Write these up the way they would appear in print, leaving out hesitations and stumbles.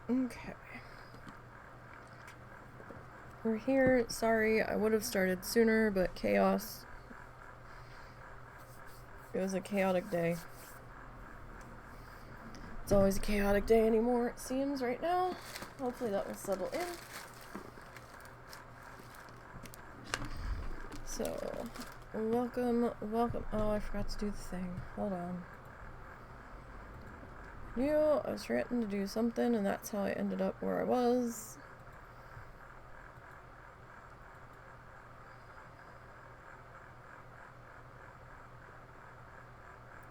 Okay. We're here. Sorry, I would have started sooner, but chaos. It was a chaotic day. It's always a chaotic day anymore, it seems, right now. Hopefully that will settle in. So, welcome. Oh, I forgot to do the thing. Hold on. I was forgetting to do something, and that's how I ended up where I was.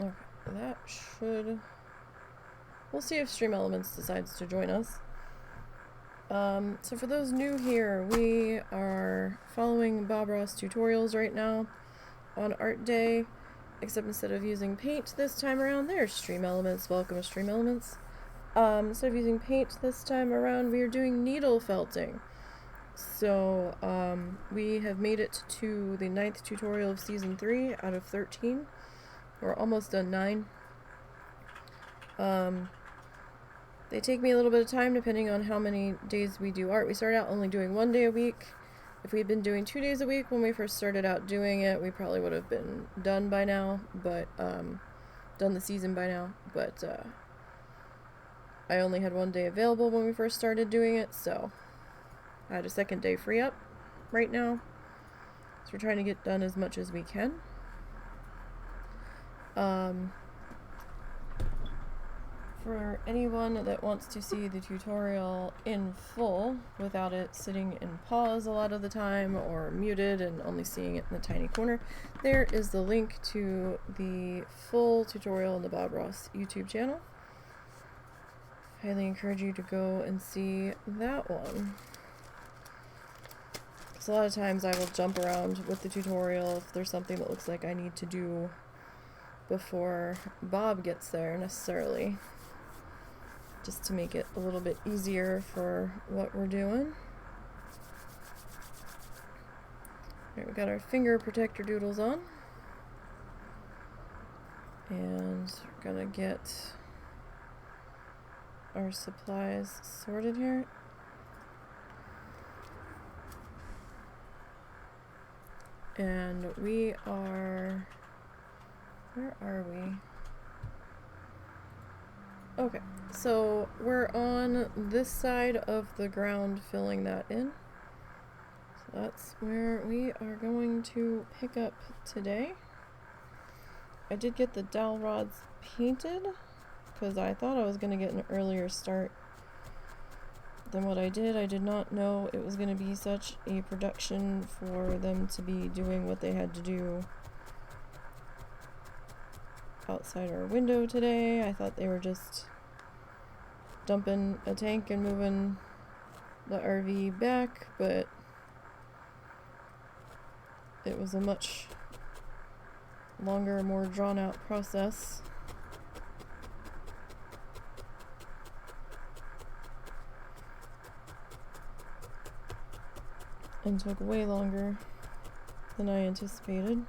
Okay, that should... We'll see if Stream Elements decides to join us. So for those new here, we are following Bob Ross tutorials right now on Art Day, except instead of using paint this time around, there's Stream Elements. Welcome to Stream Elements. Instead of using paint this time around, we are doing needle felting. So, we have made it to the 9th tutorial of Season 3 out of 13. We're almost done 9. They take me a little bit of time depending on how many days we do art. We started out only doing 1 day a week. If we had been doing 2 days a week when we first started out doing it, we probably would have been done by now, but, done the season by now, but, I only had 1 day available when we first started doing it, so I had a second day free up right now. So we're trying to get done as much as we can. For anyone that wants to see the tutorial in full without it sitting in pause a lot of the time or muted and only seeing it in the tiny corner, there is the link to the full tutorial on the Bob Ross YouTube channel. Highly encourage you to go and see that one. Because a lot of times I will jump around with the tutorial if there's something that looks like I need to do before Bob gets there necessarily, just to make it a little bit easier for what we're doing. Alright, we got our finger protector doodles on. And we're gonna get our supplies sorted here. And we are... Where are we? Okay, so we're on this side of the ground filling that in. So that's where we are going to pick up today. I did get the dowel rods painted because I thought I was going to get an earlier start than what I did. I did not know it was going to be such a production for them to be doing what they had to do outside our window today. I thought they were just dumping a tank and moving the RV back, but it was a much longer, more drawn out process. And took way longer than I anticipated.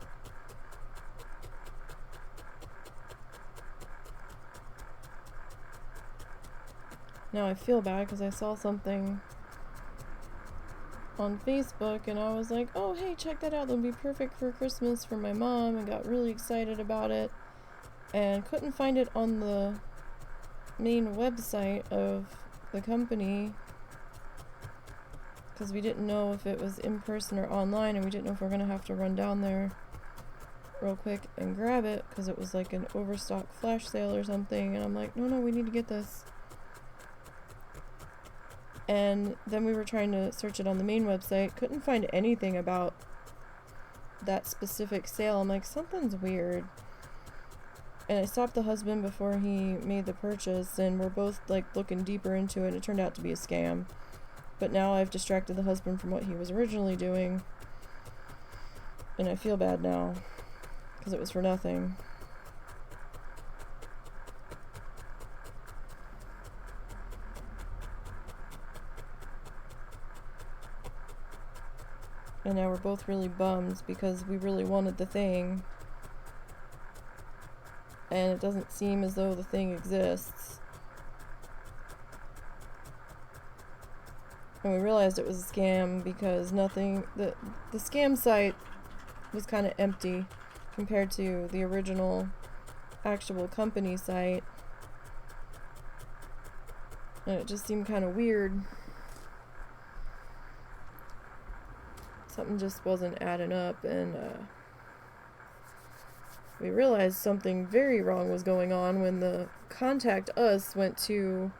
Now I feel bad because I saw something on Facebook and I was like, oh hey, check that out, that'll be perfect for Christmas for my mom, and got really excited about it and couldn't find it on the main website of the company because we didn't know if it was in person or online, and we didn't know if we were going to have to run down there real quick and grab it because it was like an overstock flash sale or something. And I'm like, no, we need to get this. And then we were trying to search it on the main website, couldn't find anything about that specific sale. I'm like, something's weird. And I stopped the husband before he made the purchase, and we're both like looking deeper into it. It turned out to be a scam. But now I've distracted the husband from what he was originally doing, and I feel bad now because it was for nothing. And now we're both really bummed because we really wanted the thing, and it doesn't seem as though the thing exists. And we realized it was a scam because the scam site was kind of empty compared to the original actual company site. And it just seemed kind of weird. Something just wasn't adding up, and we realized something very wrong was going on when the contact us went to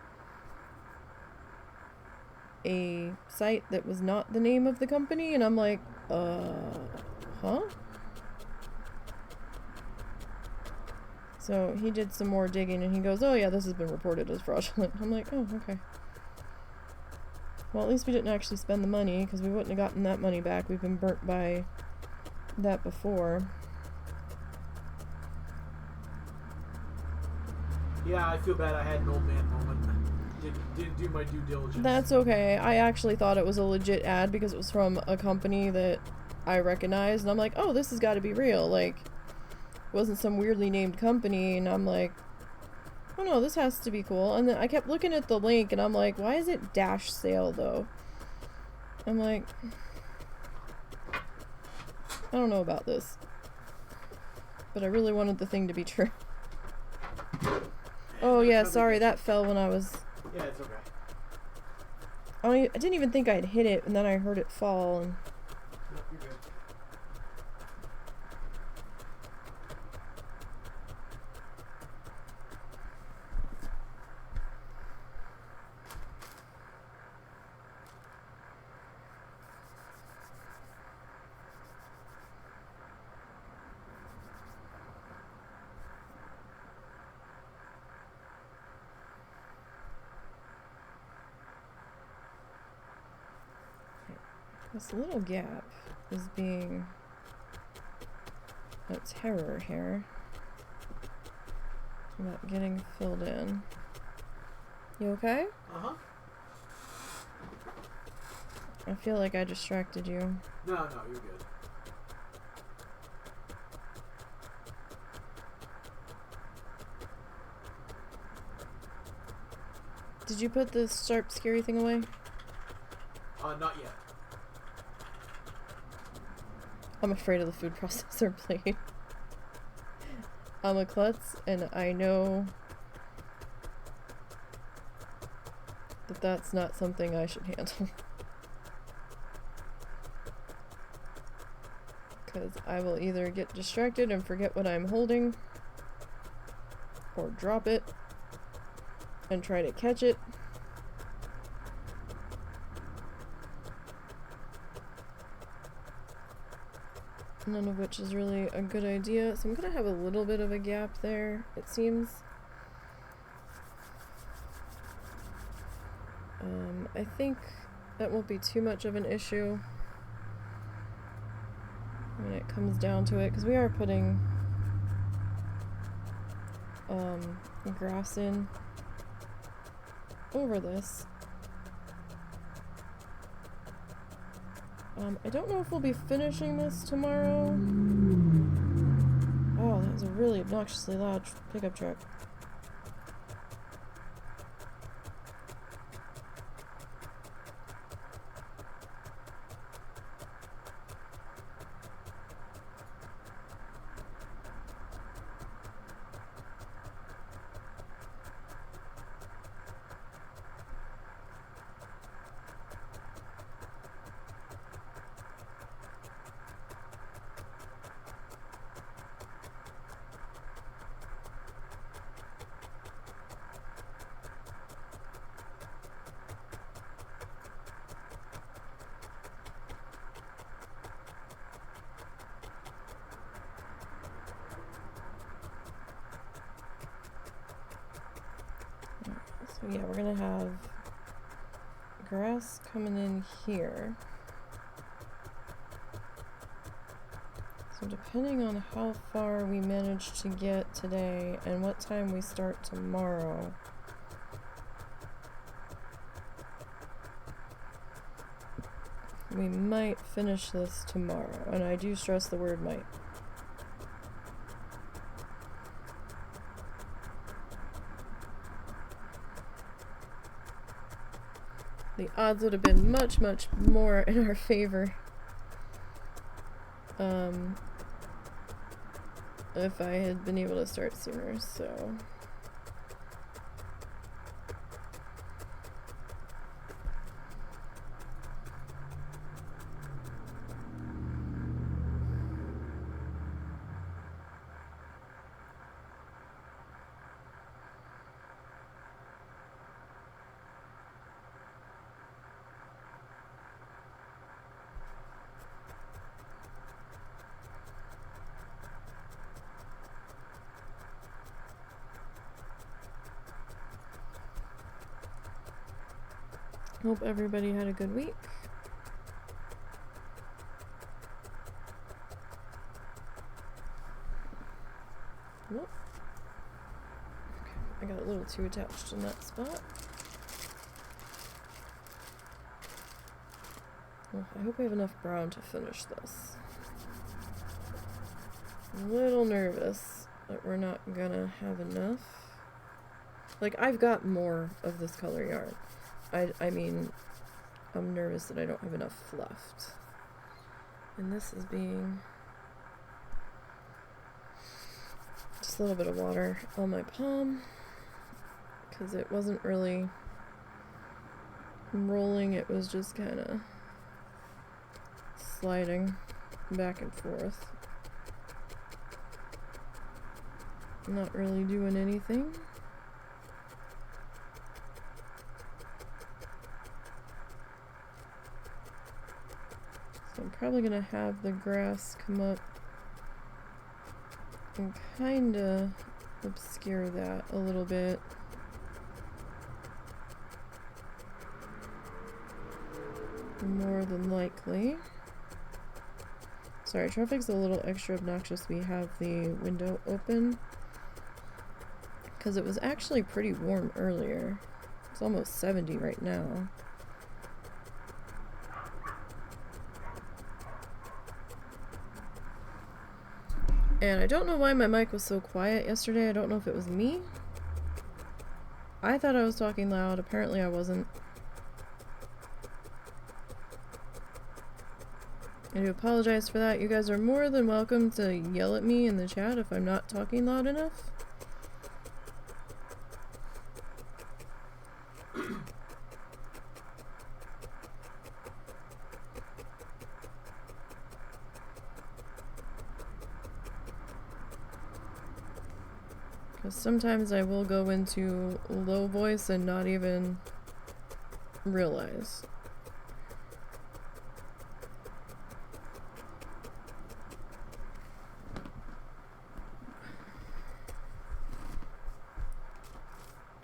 a site that was not the name of the company, and I'm like, huh? So he did some more digging, and he goes, oh yeah, this has been reported as fraudulent. I'm like, oh, okay. Well, at least we didn't actually spend the money, because we wouldn't have gotten that money back. We've been burnt by that before. Yeah, I feel bad I had an old man moment. Didn't do my due diligence. That's okay. I actually thought it was a legit ad because it was from a company that I recognized, and I'm like, oh, this has got to be real. Like, it wasn't some weirdly named company, and I'm like, oh no, this has to be cool. And then I kept looking at the link, and I'm like, why is it dash sale, though? I'm like, I don't know about this. But I really wanted the thing to be true. Oh yeah, sorry, that fell when I was... Yeah, it's okay. I didn't even think I'd hit it, and then I heard it fall, and... No, you're good. This little gap is being a terror here. Not getting filled in. You okay? Uh-huh. I feel like I distracted you. No, you're good. Did you put the sharp, scary thing away? Not yet. I'm afraid of the food processor blade. I'm a klutz, and I know that that's not something I should handle. Because I will either get distracted and forget what I'm holding, or drop it and try to catch it. None of which is really a good idea. So I'm gonna have a little bit of a gap there, it seems. I think that won't be too much of an issue when it comes down to it, because we are putting grass in over this. I don't know if we'll be finishing this tomorrow. Oh, that was a really obnoxiously loud pickup truck. So yeah, we're gonna have grass coming in here. So depending on how far we manage to get today and what time we start tomorrow, we might finish this tomorrow. And I do stress the word might. the odds would have been much, much more in our favor. If I had been able to start sooner, so... Hope everybody had a good week. Whoop. Okay, I got a little too attached in that spot. Well, I hope we have enough brown to finish this. I'm a little nervous that we're not gonna have enough. Like, I've got more of this color yarn. I mean, I'm nervous that I don't have enough fluff. And this is being just a little bit of water on my palm because it wasn't really rolling, it was just kind of sliding back and forth. Not really doing anything. I'm probably gonna have the grass come up and kinda obscure that a little bit. More than likely. Sorry, traffic's a little extra obnoxious. We have the window open because it was actually pretty warm earlier. It's almost 70 right now. And I don't know why my mic was so quiet yesterday. I don't know if it was me. I thought I was talking loud. Apparently I wasn't. I do apologize for that. You guys are more than welcome to yell at me in the chat if I'm not talking loud enough. Sometimes I will go into low voice and not even realize.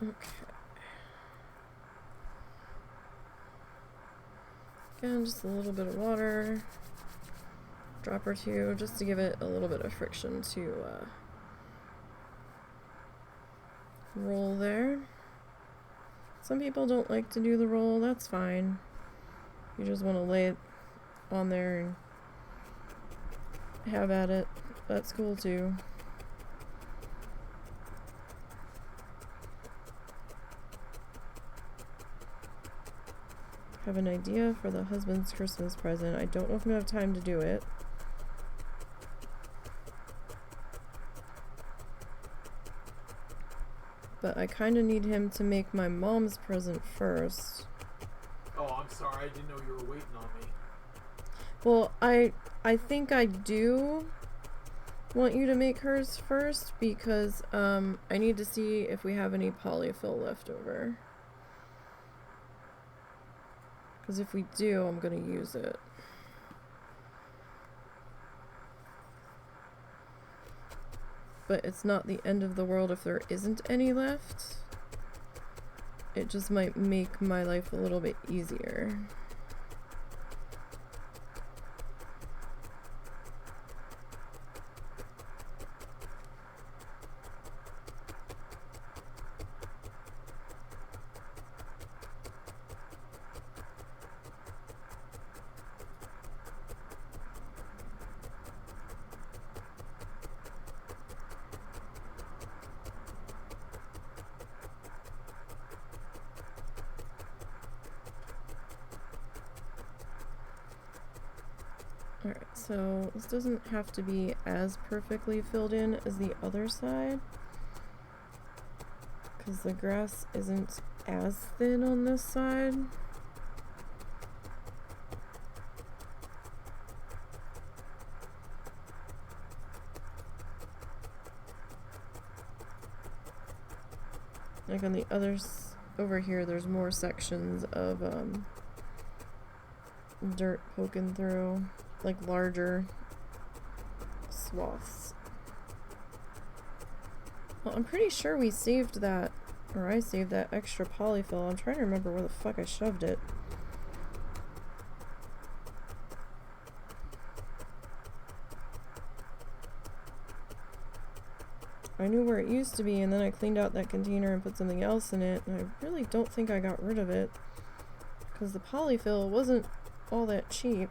Okay. Again, just a little bit of water. Drop or two, just to give it a little bit of friction to roll there. Some people don't like to do the roll, that's fine. You just want to lay it on there and have at it. That's cool too. Have an idea for the husband's Christmas present. I don't know if I'm gonna have time to do it. But I kind of need him to make my mom's present first. Oh, I'm sorry. I didn't know you were waiting on me. Well, I think I do want you to make hers first because I need to see if we have any polyfill left over. Because if we do, I'm going to use it. But it's not the end of the world if there isn't any left. It just might make my life a little bit easier. So this doesn't have to be as perfectly filled in as the other side, because the grass isn't as thin on this side. Like on the others over here, there's more sections of dirt poking through, like larger swaths. Well, I'm pretty sure we saved that, or I saved that extra polyfill. I'm trying to remember where the fuck I shoved it. I knew where it used to be, and then I cleaned out that container and put something else in it, and I really don't think I got rid of it, because the polyfill wasn't all that cheap.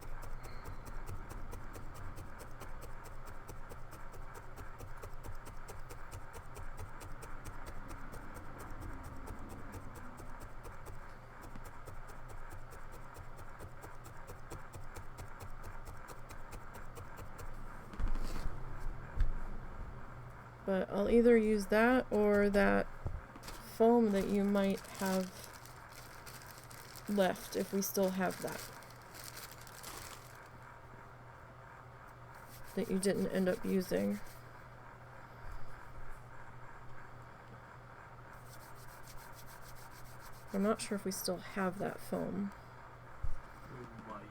But I'll either use that or that foam that you might have left if we still have that. That you didn't end up using. I'm not sure if we still have that foam. We might.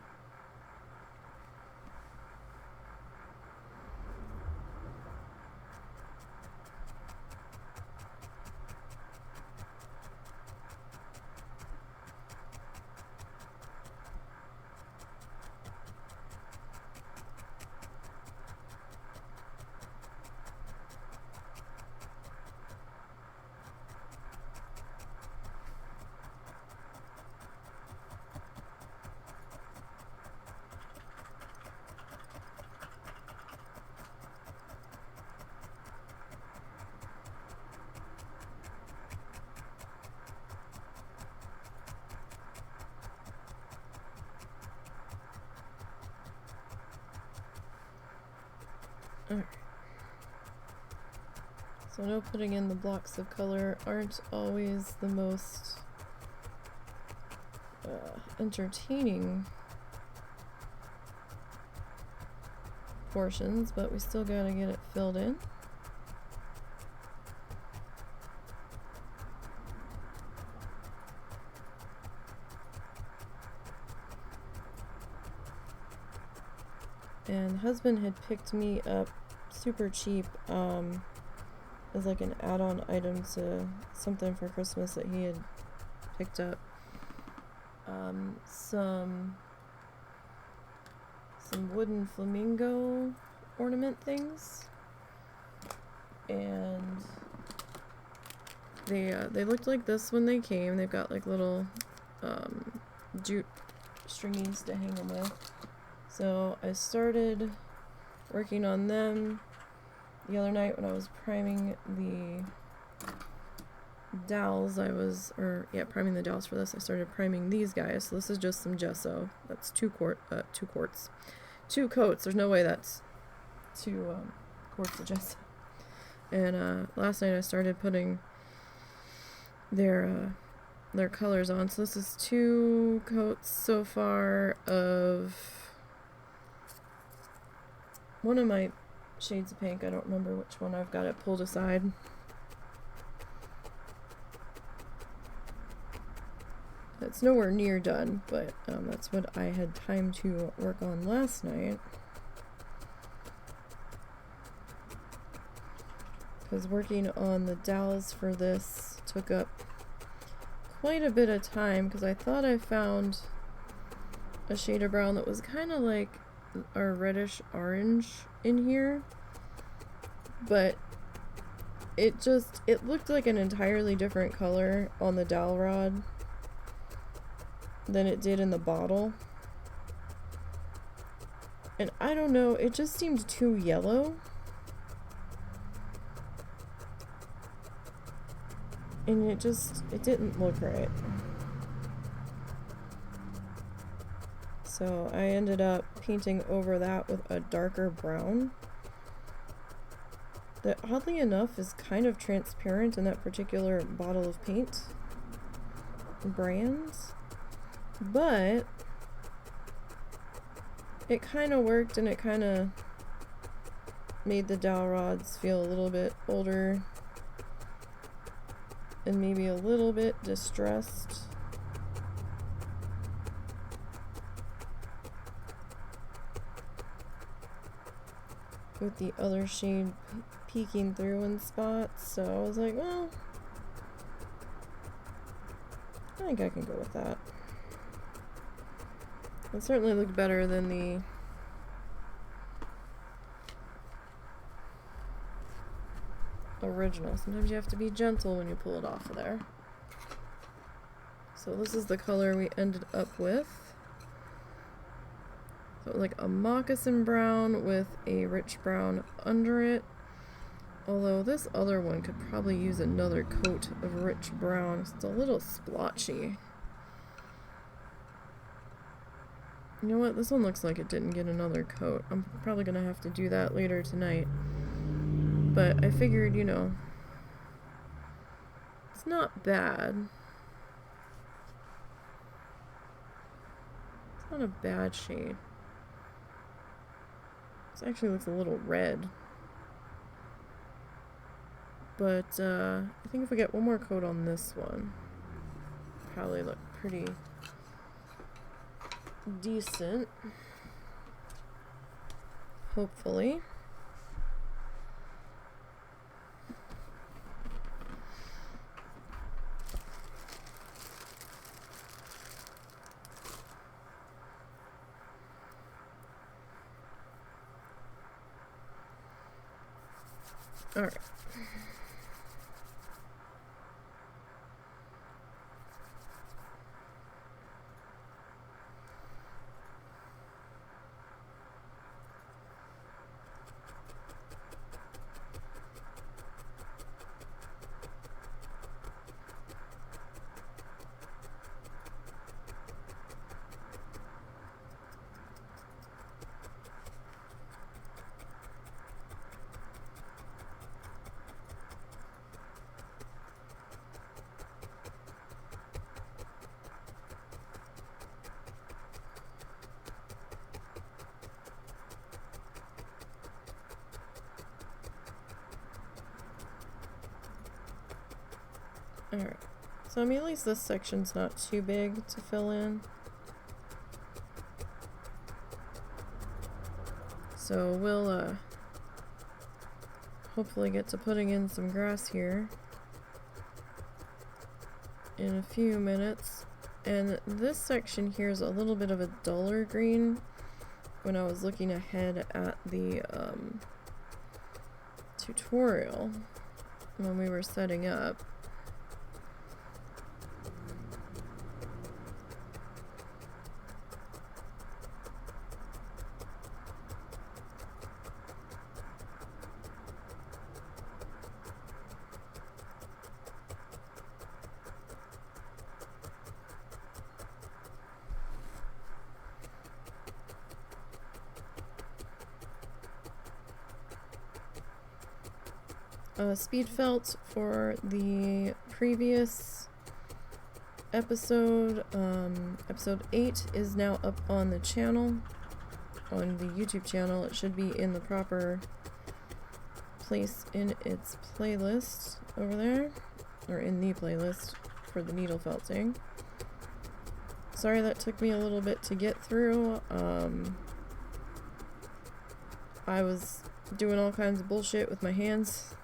Alright. So I know putting in the blocks of color aren't always the most entertaining portions, but we still gotta get it filled in. And husband had picked me up super cheap as like an add-on item to something for Christmas that he had picked up. Some wooden flamingo ornament things, and they looked like this when they came. They've got like little jute stringies to hang them with. So I started working on them the other night when I was priming the dowels. Priming the dowels for this. I started priming these guys. So this is just some gesso. That's two coats. There's no way that's two quarts of gesso. And last night I started putting their colors on. So this is 2 coats so far of one of my shades of pink. I don't remember which one. I've got it pulled aside. It's nowhere near done, but that's what I had time to work on last night. Because working on the dowels for this took up quite a bit of time, because I thought I found a shade of brown that was kind of like a reddish orange in here, but it looked like an entirely different color on the dowel rod than it did in the bottle. And I don't know, it just seemed too yellow. And it didn't look right. So I ended up painting over that with a darker brown that oddly enough is kind of transparent in that particular bottle of paint brands, but it kind of worked, and it kind of made the dowel rods feel a little bit older and maybe a little bit distressed. With the other shade peeking through in spots, so I was like, well, I think I can go with that. It certainly looked better than the original. Sometimes you have to be gentle when you pull it off of there. So this is the color we ended up with. So like a moccasin brown with a rich brown under it. Although this other one could probably use another coat of rich brown. It's a little splotchy. You know what? This one looks like it didn't get another coat. I'm probably gonna have to do that later tonight. But I figured, you know, it's not bad. It's not a bad shade. This actually looks a little red. But I think if we get one more coat on this one, probably look pretty decent. Hopefully. All right. Alright, so I mean, at least this section's not too big to fill in. So we'll hopefully get to putting in some grass here in a few minutes. And this section here is a little bit of a duller green when I was looking ahead at the tutorial when we were setting up. Speed felt for the previous episode, episode 8 is now up on the channel, on the YouTube channel. It should be in the proper place in its playlist over there, or in the playlist for the needle felting. Sorry that took me a little bit to get through. I was doing all kinds of bullshit with my hands.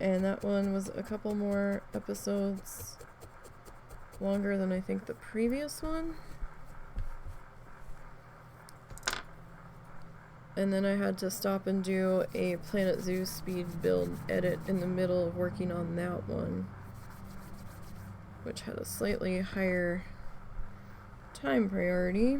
And that one was a couple more episodes longer than I think the previous one. And then I had to stop and do a Planet Zoo speed build edit in the middle of working on that one, which had a slightly higher time priority.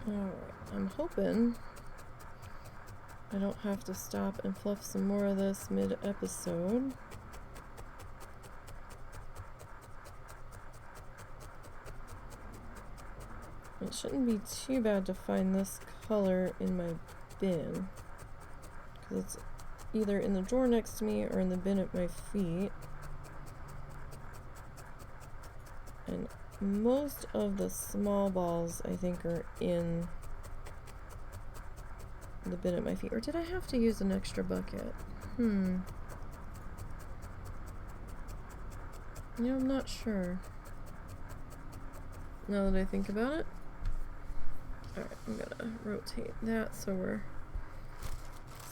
Alright, I'm hoping I don't have to stop and fluff some more of this mid-episode. It shouldn't be too bad to find this color in my bin, because it's either in the drawer next to me or in the bin at my feet. And most of the small balls, I think, are in the bin at my feet. Or did I have to use an extra bucket? Yeah, I'm not sure. Now that I think about it. Alright, I'm gonna rotate that so we're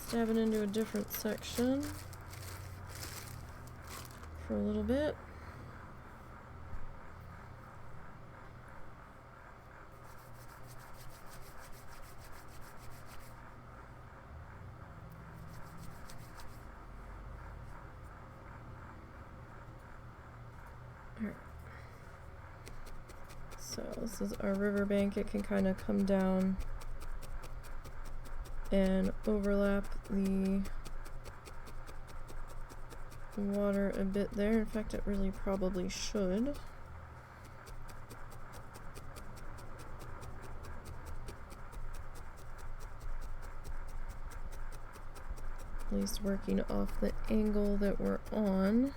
stabbing into a different section for a little bit. So this is our riverbank. It can kind of come down and overlap the water a bit there. In fact, it really probably should. At least working off the angle that we're on.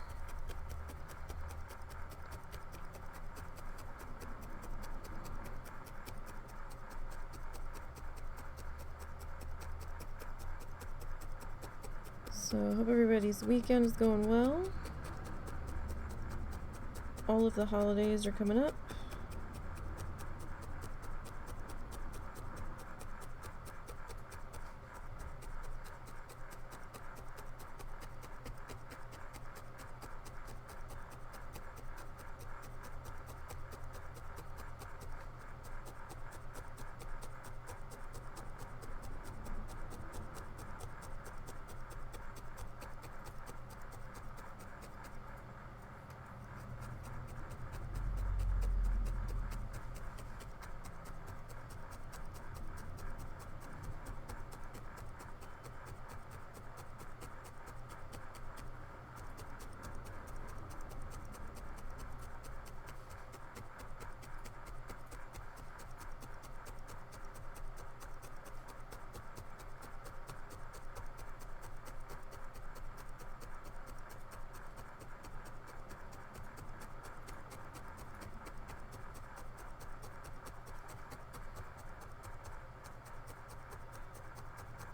So I hope everybody's weekend is going well. All of the holidays are coming up.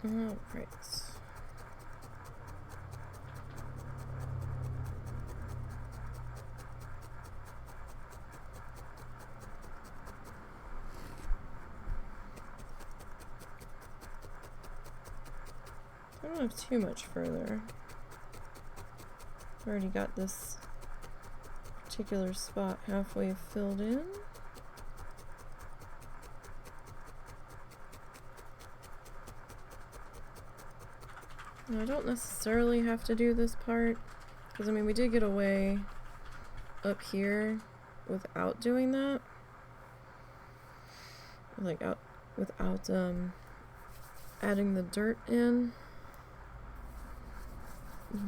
All right. I don't have too much further. I've already got this particular spot halfway filled in. Now, I don't necessarily have to do this part, because I mean we did get away up here without doing that. Like without adding the dirt in.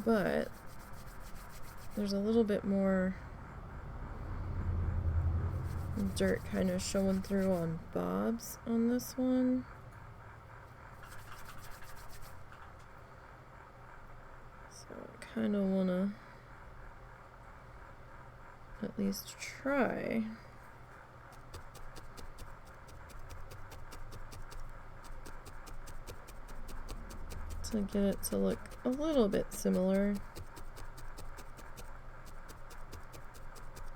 But there's a little bit more dirt kind of showing through on Bob's on this one. So I kind of want to at least try. To get it to look a little bit similar.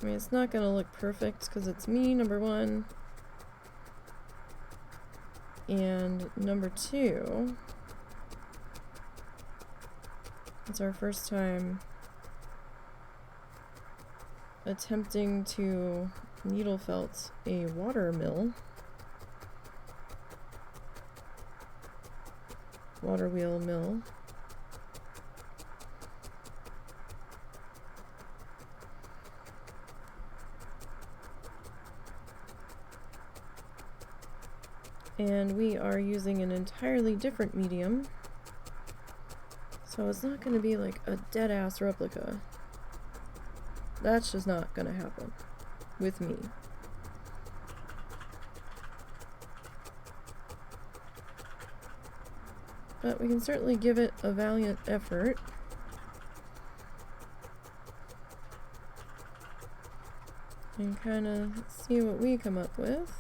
I mean, it's not going to look perfect because it's me, number one. And number two, it's our first time attempting to needle felt a water wheel mill. And we are using an entirely different medium. So it's not going to be like a dead-ass replica. That's just not going to happen with me. But we can certainly give it a valiant effort. And kind of see what we come up with.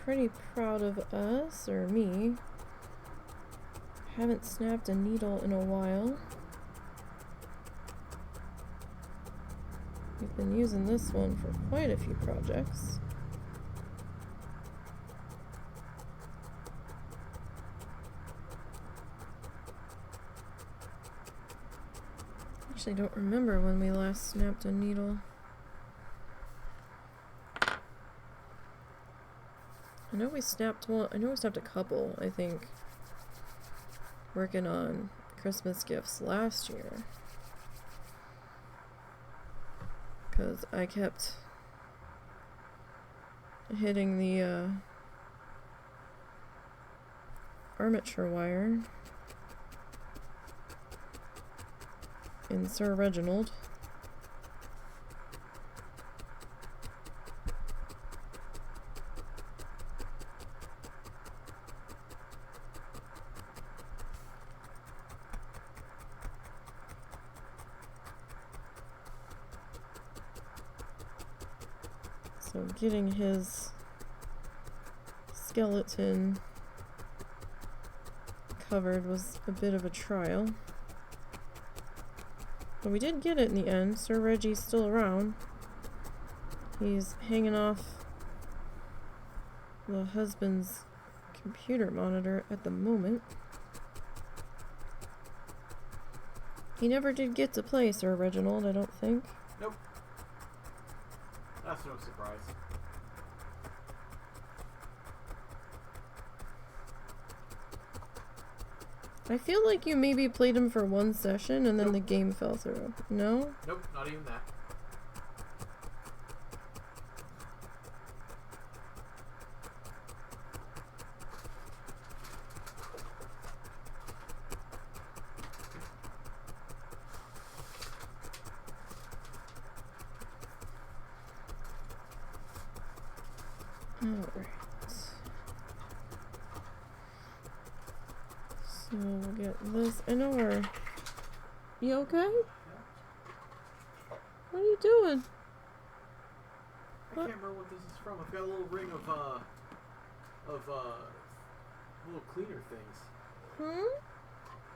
Pretty proud of us, or me. Haven't snapped a needle in a while. We've been using this one for quite a few projects. Actually, don't remember when we last snapped a needle. I know we snapped one. I know we snapped a couple, I think, working on Christmas gifts last year. Because I kept hitting the armature wire in Sir Reginald. So getting his skeleton covered was a bit of a trial. But we did get it in the end. Sir Reggie's still around. He's hanging off the husband's computer monitor at the moment. He never did get to play Sir Reginald, I don't think. Nope. That's no surprise. I feel like you maybe played him for one session and then the game fell through. No? Nope, not even that. Alright. So we'll get this. I know we're... You okay? What are you doing? I can't remember what this is from. I've got a little ring of little cleaner things. Hmm?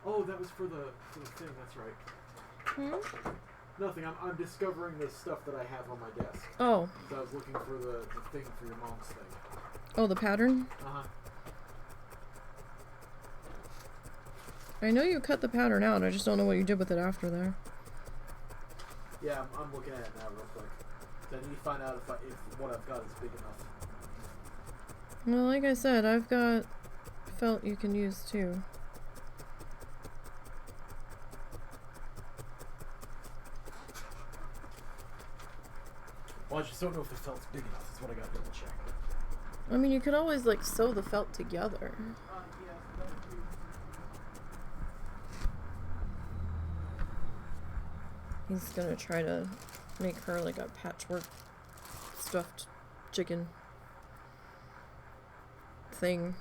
Oh, that was for the thing. That's right. Hmm? Nothing. I'm discovering the stuff that I have on my desk. Oh. So I was looking for the thing for your mom's thing. Oh, the pattern? Uh-huh. I know you cut the pattern out. I just don't know what you did with it after there. Yeah, I'm looking at it now real quick. So I need to find out if what I've got is big enough. Well, like I said, I've got felt you can use too. Well, I just don't know if the felt's big enough. That's what I got to double check. I mean, you could always, like, sew the felt together. Yeah, that would be... He's gonna try to make her, like, a patchwork stuffed chicken thing.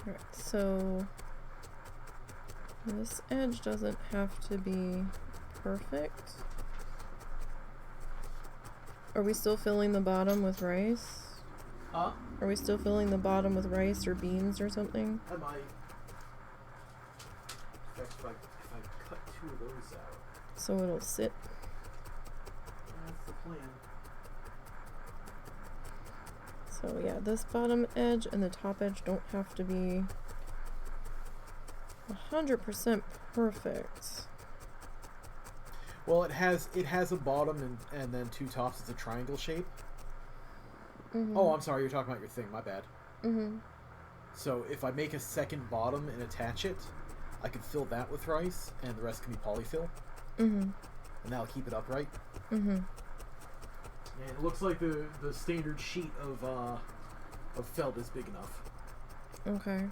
Alright, so This edge doesn't have to be perfect. Are we still filling the bottom with rice? Huh? Are we still filling the bottom with rice or beans or something? I might. In fact, if I cut 2 of those out. So it'll sit. That's the plan. So yeah, this bottom edge and the top edge don't have to be 100% perfect. Well, it has a bottom and then 2 tops. It's a triangle shape. Mm-hmm. Oh, I'm sorry. You're talking about your thing. My bad. Mm-hmm. So if I make a second bottom and attach it, I can fill that with rice, and the rest can be polyfill. Mm-hmm. And that'll keep it upright. Mm-hmm. And it looks like the standard sheet of felt is big enough. Okay.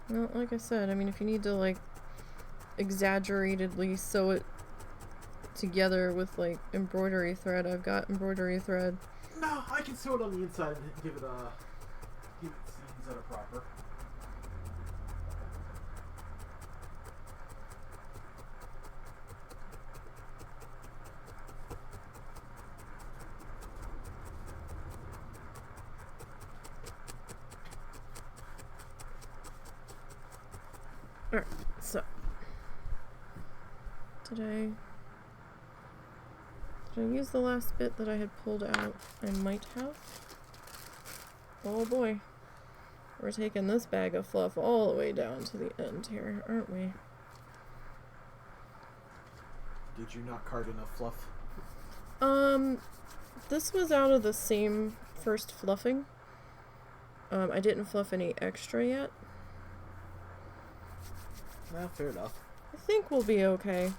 Well, like I said, I mean, if you need to, like, exaggeratedly sew it together with, like, embroidery thread, I've got embroidery thread. No, I can sew it on the inside and give it seams that are proper. Alright, so. Did I use the last bit that I had pulled out? I might have. Oh boy. We're taking this bag of fluff all the way down to the end here, aren't we? Did you not card enough fluff? This was out of the same first fluffing. I didn't fluff any extra yet. Well, fair enough. I think we'll be okay.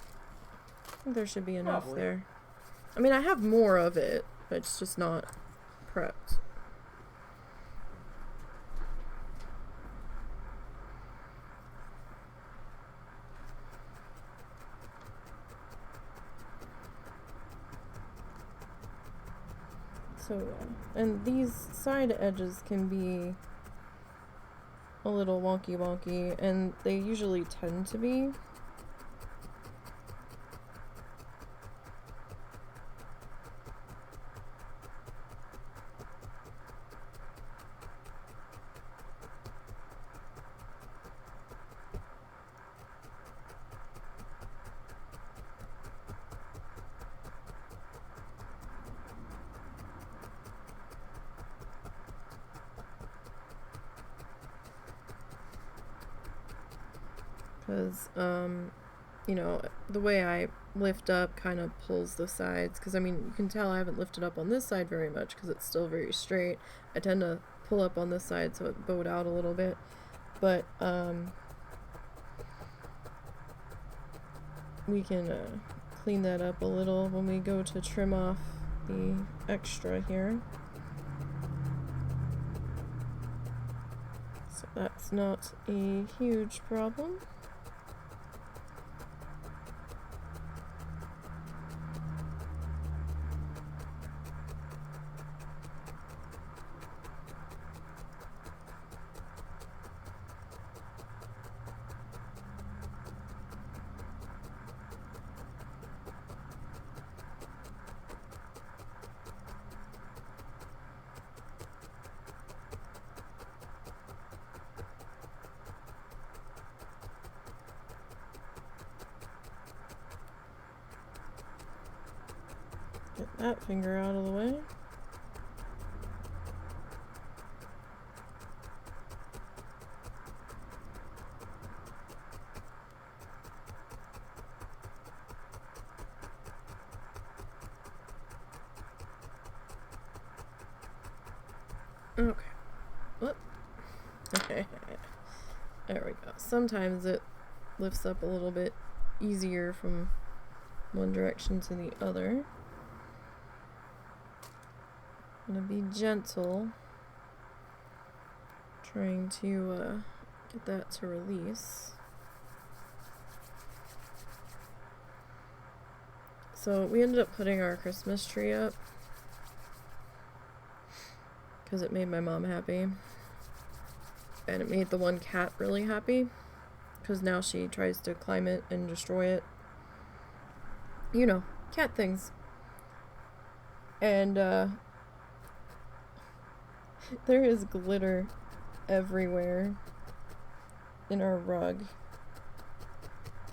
I think there should be enough Probably. there. I mean, I have more of it, but it's just not prepped. So, yeah. And these side edges can be a little wonky, and they usually tend to be. Because, you know, the way I lift up kind of pulls the sides. Because, I mean, you can tell I haven't lifted up on this side very much because it's still very straight. I tend to pull up on this side so it bowed out a little bit. But, we can clean that up a little when we go to trim off the extra here. So that's not a huge problem. Get that finger out of the way. Okay. Whoop. There we go. Sometimes it lifts up a little bit easier from one direction to the other. I'm gonna be gentle, trying to get that to release. So we ended up putting our Christmas tree up because it made my mom happy. And it made the one cat really happy, because now she tries to climb it and destroy it. You know, cat things. And there is glitter everywhere in our rug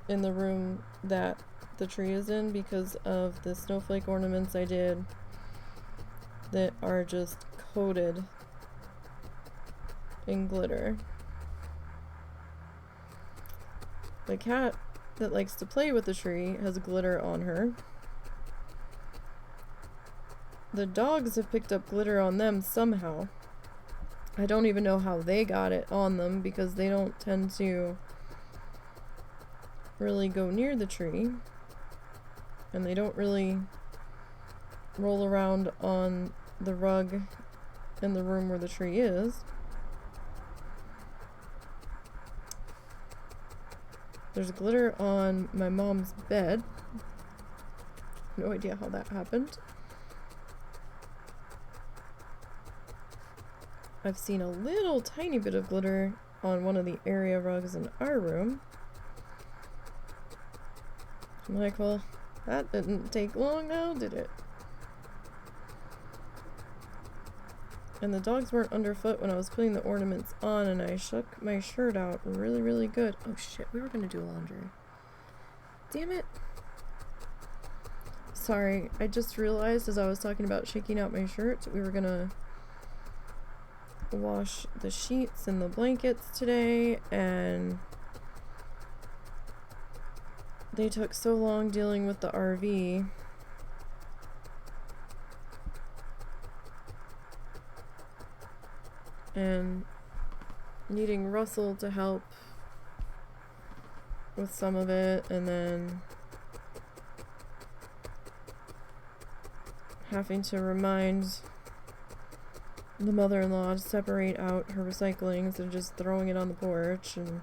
in the room that the tree is in, because of the snowflake ornaments I did that are just coated in glitter. The cat that likes to play with the tree has glitter on her. The dogs have picked up glitter on them somehow. I don't even know how they got it on them, because they don't tend to really go near the tree. And they don't really roll around on the rug in the room where the tree is. There's glitter on my mom's bed. No idea how that happened. I've seen a little tiny bit of glitter on one of the area rugs in our room. I'm like, well, that didn't take long now, did it? And the dogs weren't underfoot when I was putting the ornaments on, and I shook my shirt out really, really good. Oh shit, we were gonna do laundry. Damn it. Sorry, I just realized as I was talking about shaking out my shirt, we were gonna wash the sheets and the blankets today, and they took so long dealing with the RV. And needing Russell to help with some of it, and then having to remind the mother-in-law to separate out her recycling instead of just throwing it on the porch, and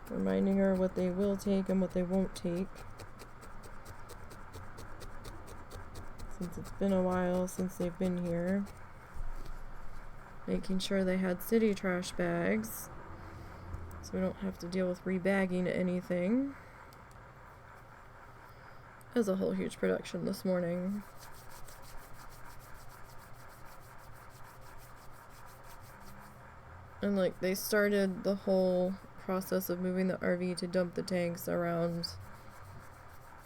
reminding her what they will take and what they won't take. Since it's been a while since they've been here. Making sure they had city trash bags, so we don't have to deal with rebagging anything. It was a whole huge production this morning. And like, they started the whole process of moving the RV to dump the tanks around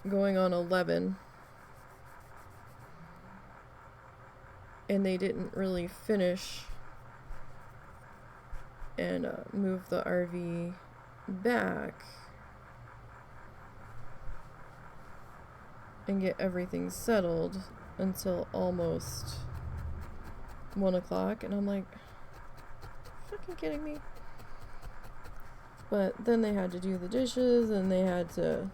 going on 11. And they didn't really finish and move the RV back and get everything settled until almost 1 o'clock, and I'm like, fucking kidding me? But then they had to do the dishes, and they had to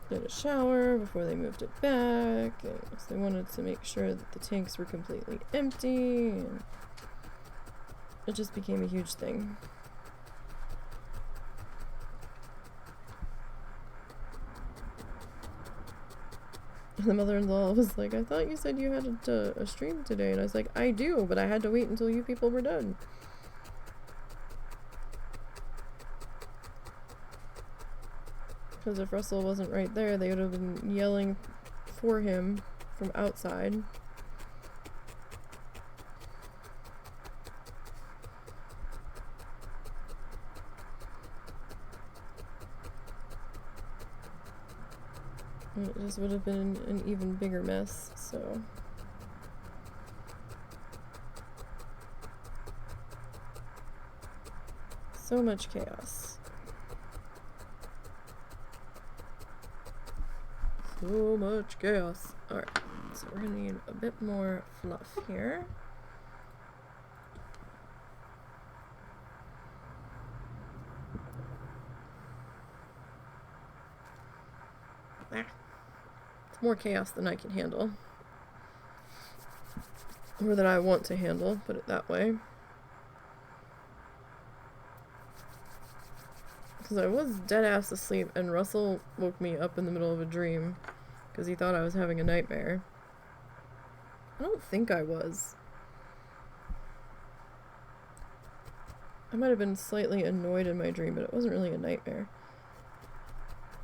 get a shower before they moved it back, and so they wanted to make sure that the tanks were completely empty, and it just became a huge thing. And the mother-in-law was like, I thought you said you had a stream today, and I was like, I do, but I had to wait until you people were done. Because if Russell wasn't right there, they would have been yelling for him from outside. And it just would have been an even bigger mess, so. So much chaos. So much chaos. Alright, so we're gonna need a bit more fluff here. It's more chaos than I can handle. Or that I want to handle, put it that way. Because I was dead ass asleep and Russell woke me up in the middle of a dream because he thought I was having a nightmare. I don't think I was. I might have been slightly annoyed in my dream, but it wasn't really a nightmare.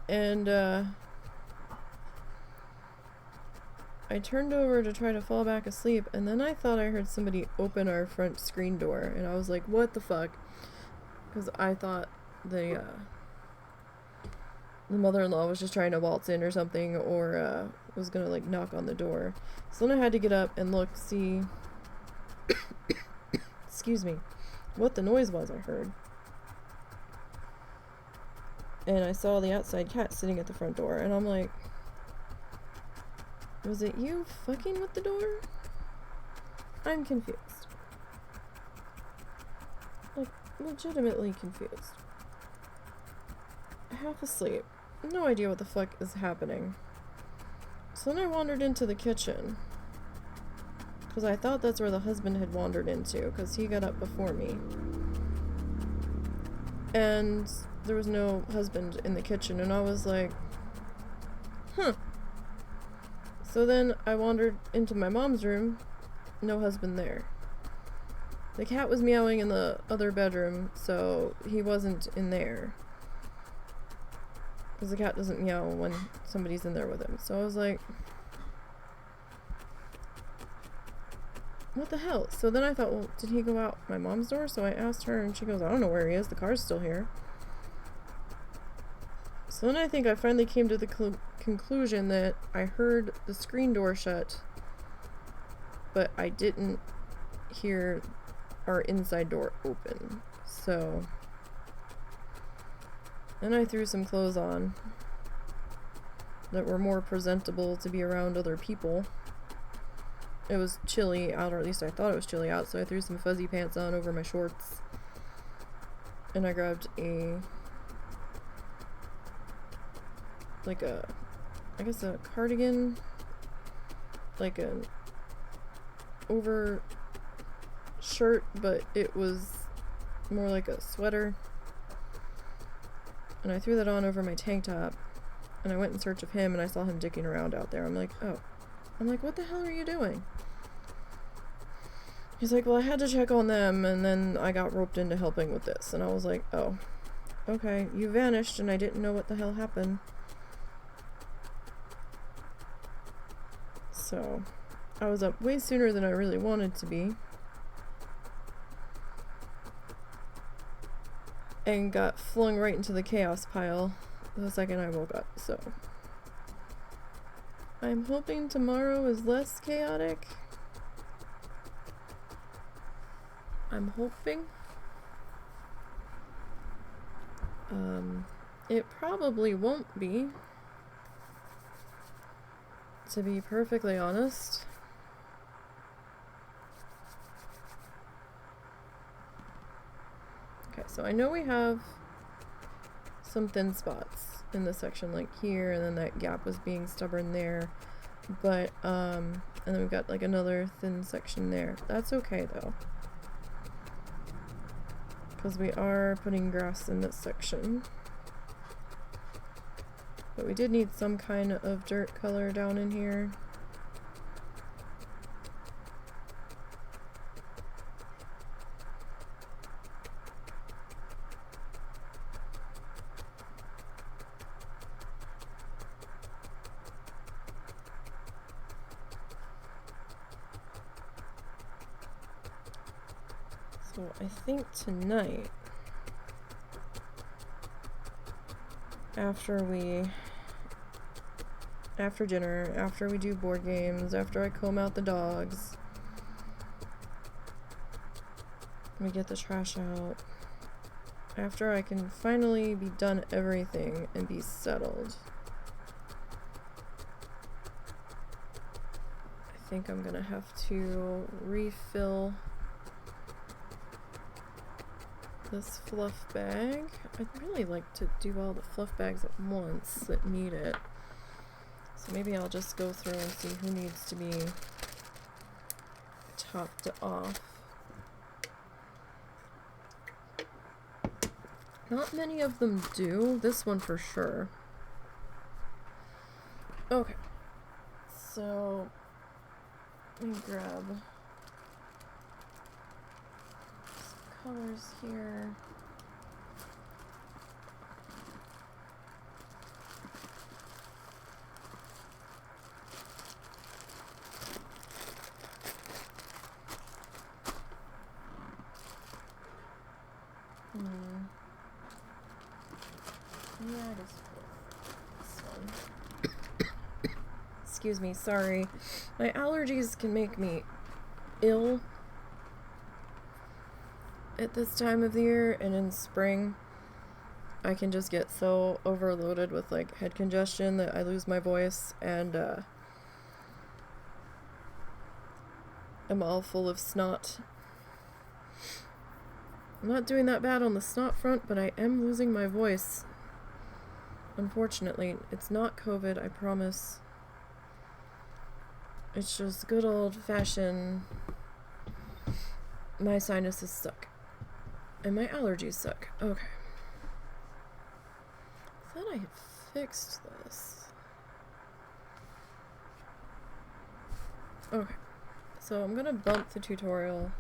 And, I turned over to try to fall back asleep, and then I thought I heard somebody open our front screen door, and I was like, what the fuck? Because I thought the mother-in-law was just trying to waltz in or something, or, was gonna, like, knock on the door. So then I had to get up and look, see, excuse me, what the noise was I heard. And I saw the outside cat sitting at the front door, and I'm like, was it you fucking with the door? I'm confused. Like, legitimately confused. Half asleep. No idea what the fuck is happening. So then I wandered into the kitchen. Because I thought that's where the husband had wandered into, because he got up before me. And there was no husband in the kitchen, and I was like, huh. So then I wandered into my mom's room, no husband there. The cat was meowing in the other bedroom, so he wasn't in there. Because the cat doesn't meow when somebody's in there with him. So I was like, what the hell? So then I thought, well, did he go out my mom's door? So I asked her, and she goes, I don't know where he is. The car's still here. So then I think I finally came to the conclusion that I heard the screen door shut, but I didn't hear our inside door open. So then I threw some clothes on that were more presentable to be around other people. It was chilly out, or at least I thought it was chilly out, so I threw some fuzzy pants on over my shorts. And I grabbed I guess a cardigan, like an over shirt, but it was more like a sweater. And I threw that on over my tank top, and I went in search of him, and I saw him dicking around out there. I'm like, what the hell are you doing? He's like, well, I had to check on them, and then I got roped into helping with this. And I was like, oh, okay, you vanished, and I didn't know what the hell happened. So, I was up way sooner than I really wanted to be. And got flung right into the chaos pile the second I woke up, so. I'm hoping tomorrow is less chaotic. I'm hoping. It probably won't be, to be perfectly honest. Okay, so I know we have some thin spots in this section, like here, and then that gap was being stubborn there, but, and then we've got like another thin section there. That's okay though, because we are putting grass in this section. But we did need some kind of dirt color down in here. So I think tonight, after dinner, after we do board games, after I comb out the dogs, we get the trash out, after I can finally be done everything and be settled, I think I'm gonna have to refill this fluff bag. I'd really like to do all the fluff bags at once that need it. So maybe I'll just go through and see who needs to be topped off. Not many of them do. This one for sure. Okay, So, let me grab some colors here. Yeah, this one. Excuse me, sorry. My allergies can make me ill at this time of the year, and in spring I can just get so overloaded with like head congestion that I lose my voice, and I'm all full of snot. I'm not doing that bad on the snot front, but I am losing my voice. Unfortunately, it's not COVID, I promise. It's just good old-fashioned, my sinuses suck. And my allergies suck. Okay. I thought I had fixed this. Okay. So I'm gonna bump the tutorial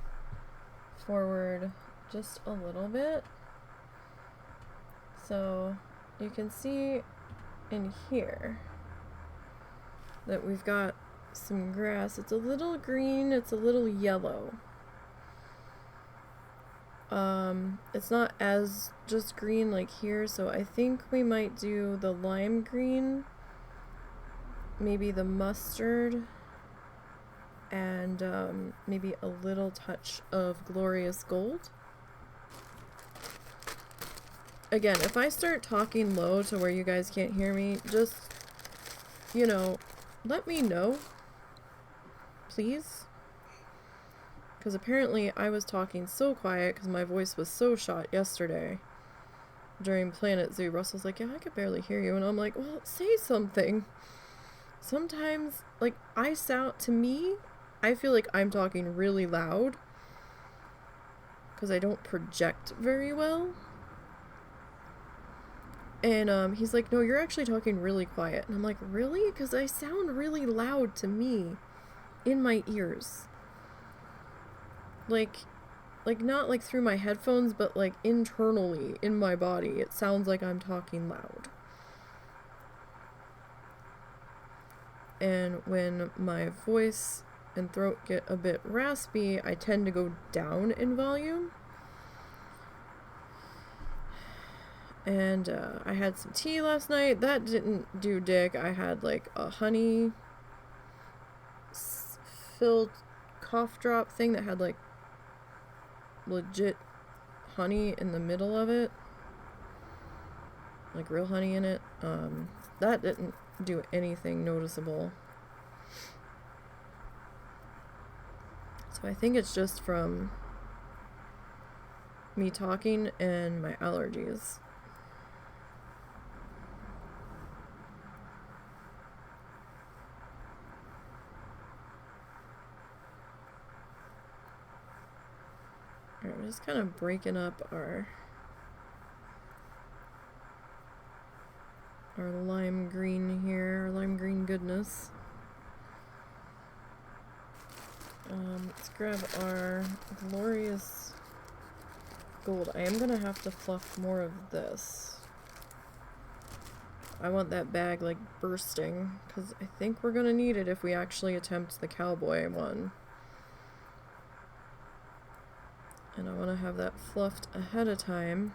forward just a little bit. So you can see in here that we've got some grass. It's a little green, it's a little yellow. It's not as just green like here, so I think we might do the lime green, maybe the mustard, and maybe a little touch of glorious gold. Again, if I start talking low to where you guys can't hear me, just, you know, let me know, please. Because apparently I was talking so quiet because my voice was so shot yesterday during Planet Zoo. Russell's like, yeah, I could barely hear you. And I'm like, well, say something. Sometimes, like, to me, I feel like I'm talking really loud because I don't project very well. And he's like, no, you're actually talking really quiet. And I'm like, really? Because I sound really loud to me in my ears. Like not like through my headphones, but like internally in my body, it sounds like I'm talking loud. And when my voice and throat get a bit raspy, I tend to go down in volume. And I had some tea last night. That didn't do dick. I had like a honey filled cough drop thing that had like legit honey in the middle of it, like real honey in it. That didn't do anything noticeable, so I think it's just from me talking and my allergies. Alright, we're just kind of breaking up our lime green here, our lime green goodness. Let's grab our glorious gold. I am gonna have to fluff more of this. I want that bag like bursting, because I think we're gonna need it if we actually attempt the cowboy one. And I want to have that fluffed ahead of time.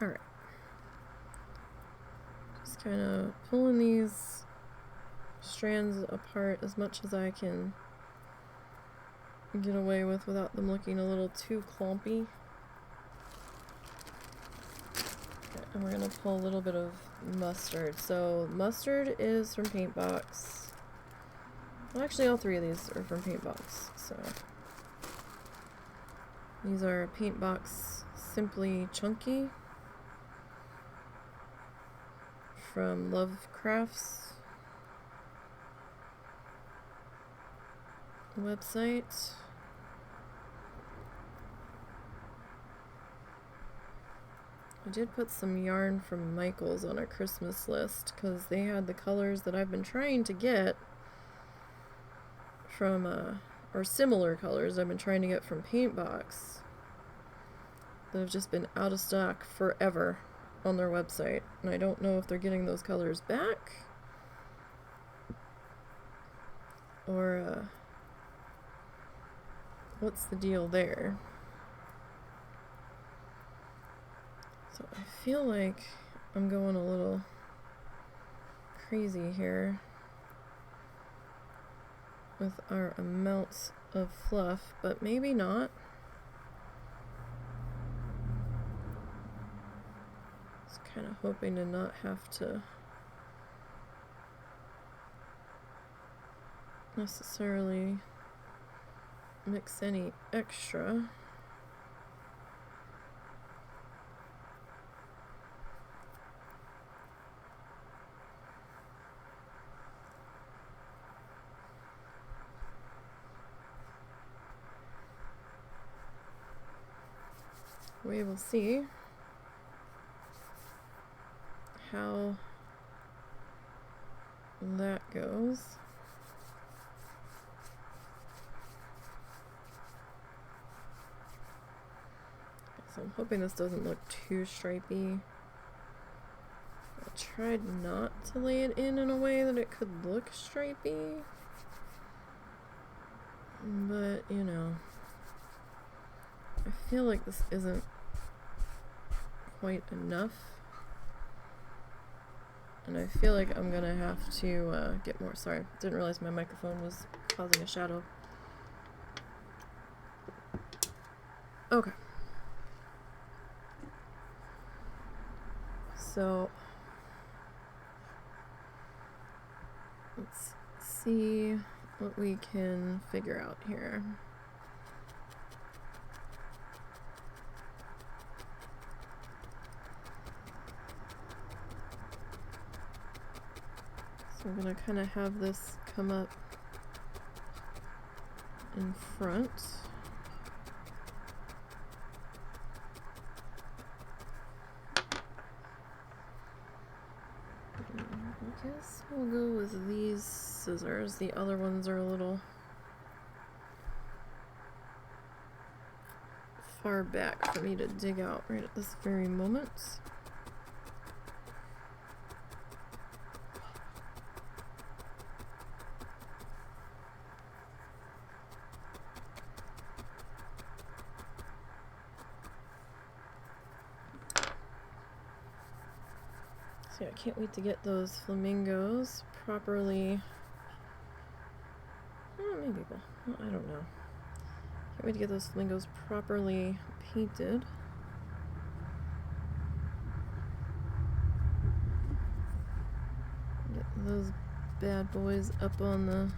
Alright. Just kind of pulling these strands apart as much as I can get away with without them looking a little too clumpy. Okay, and we're going to pull a little bit of mustard. So mustard is from Paintbox. Well, actually all 3 of these are from Paintbox. So these are Paintbox Simply Chunky from Lovecraft's website. I did put some yarn from Michael's on our Christmas list because they had the colors that I've been trying to get from, or similar colors I've been trying to get from Paintbox that have just been out of stock forever on their website. And I don't know if they're getting those colors back or what's the deal there. So I feel like I'm going a little crazy here with our amounts of fluff, but maybe not. Just kind of hoping to not have to necessarily mix any extra. We will see how that goes. So I'm hoping this doesn't look too stripy. I tried not to lay it in a way that it could look stripy, but you know, I feel like this isn't quite enough, and I feel like I'm gonna have to get more. Sorry, didn't realize my microphone was causing a shadow. Okay, so let's see what we can figure out here. So I'm gonna kind of have this come up in front. I guess we'll go with these scissors. The other ones are a little far back for me to dig out right at this very moment. So yeah, I can't wait to get those flamingos properly. Maybe, well, I don't know. Can't wait to get those flamingos properly painted. Get those bad boys up on the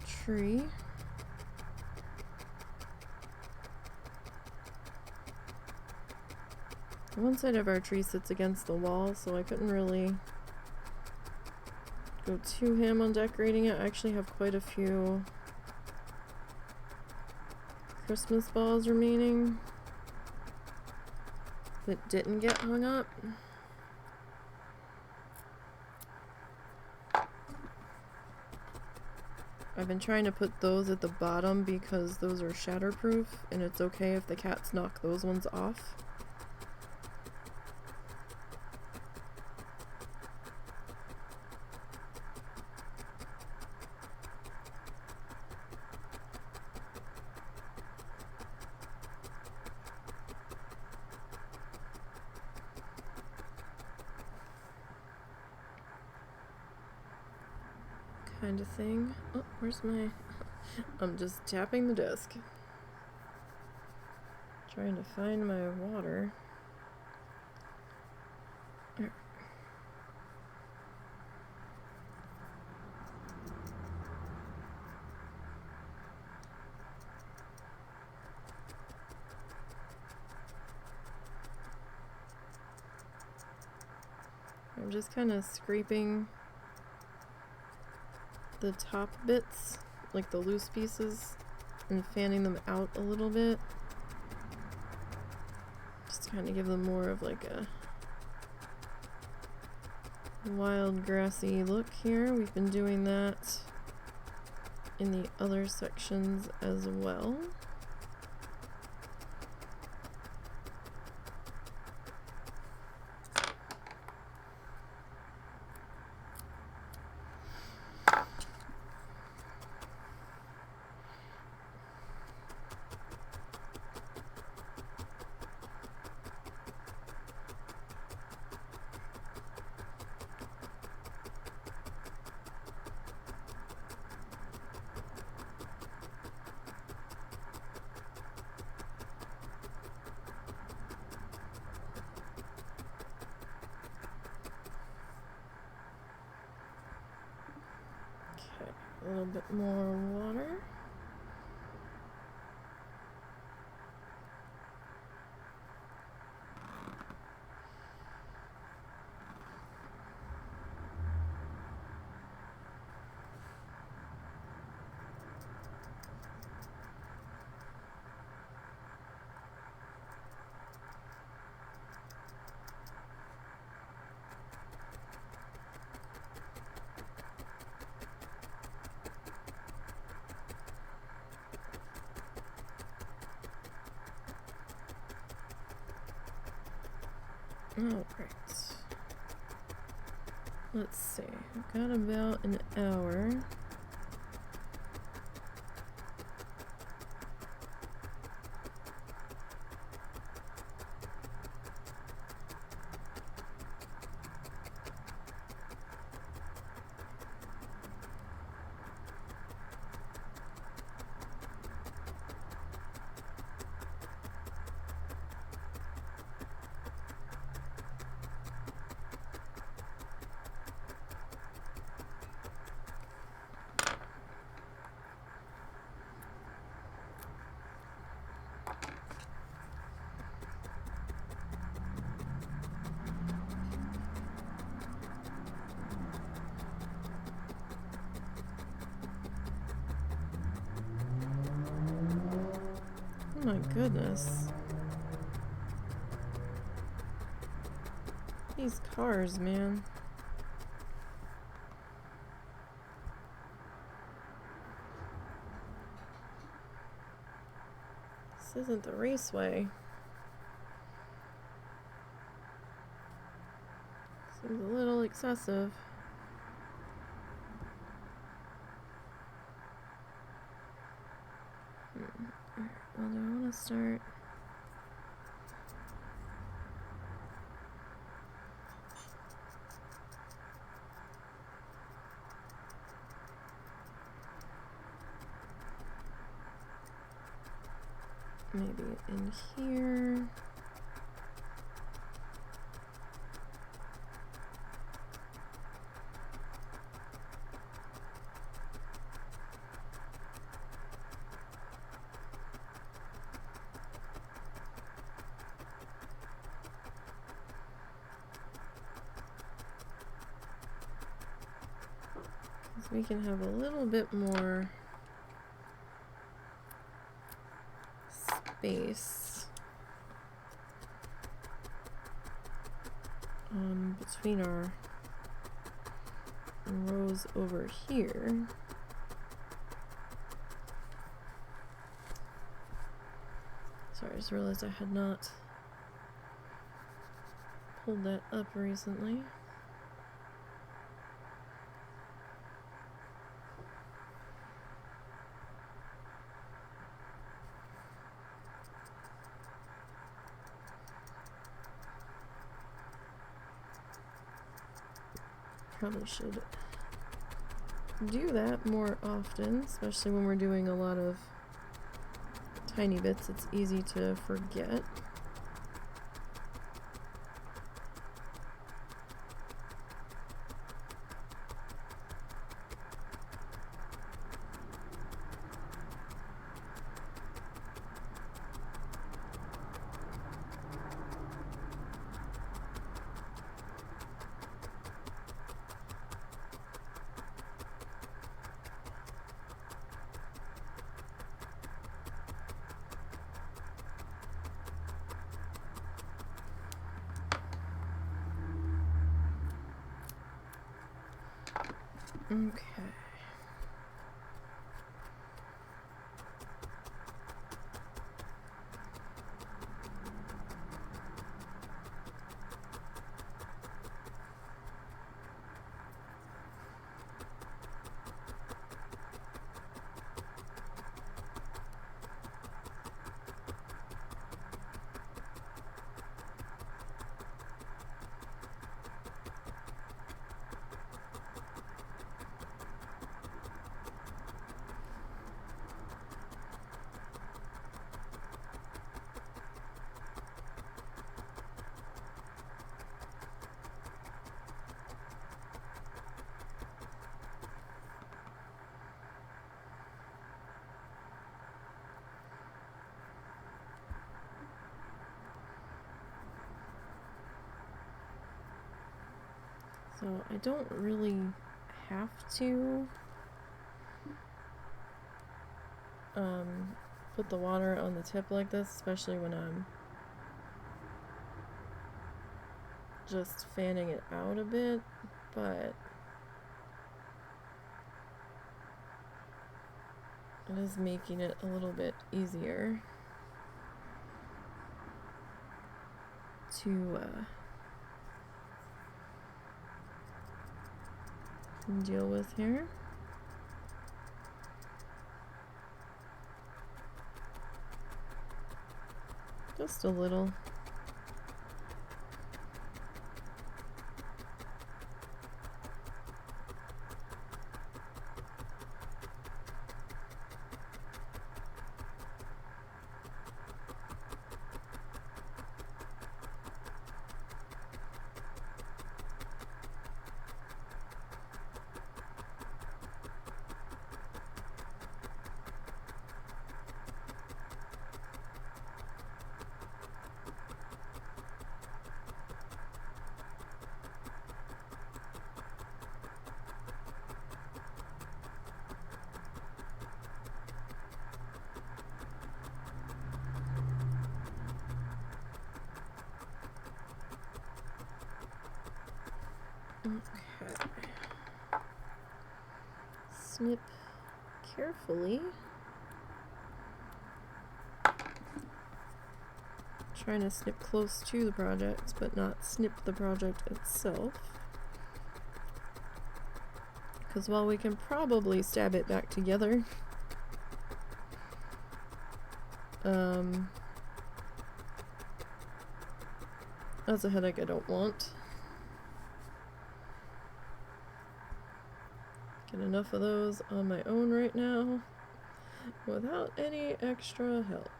tree. One side of our tree sits against the wall, so I couldn't really go too ham on decorating it. I actually have quite a few Christmas balls remaining that didn't get hung up. I've been trying to put those at the bottom because those are shatterproof, and it's okay if the cats knock those ones off. Kind of thing. Oh, where's my... I'm just tapping the desk. Trying to find my water. There I'm just kind of scraping the top bits, like the loose pieces, and fanning them out a little bit. Just to kind of give them more of like a wild grassy look here. We've been doing that in the other sections as well. A little bit more water. Alright. Let's see. I've got about an hour. Oh my goodness. These cars, man. This isn't the raceway. Seems a little excessive. Well, do I want to start? Maybe in here. We can have a little bit more space between our rows over here. Sorry, I just realized I had not pulled that up recently. Probably should do that more often, especially when we're doing a lot of tiny bits. It's easy to forget. Okay. So I don't really have to put the water on the tip like this, especially when I'm just fanning it out a bit, but it is making it a little bit easier to deal with here. Just a little. Okay. Snip carefully. Trying to snip close to the project, but not snip the project itself. Because while we can probably stab it back together, that's a headache I don't want. Get enough of those on my own right now without any extra help.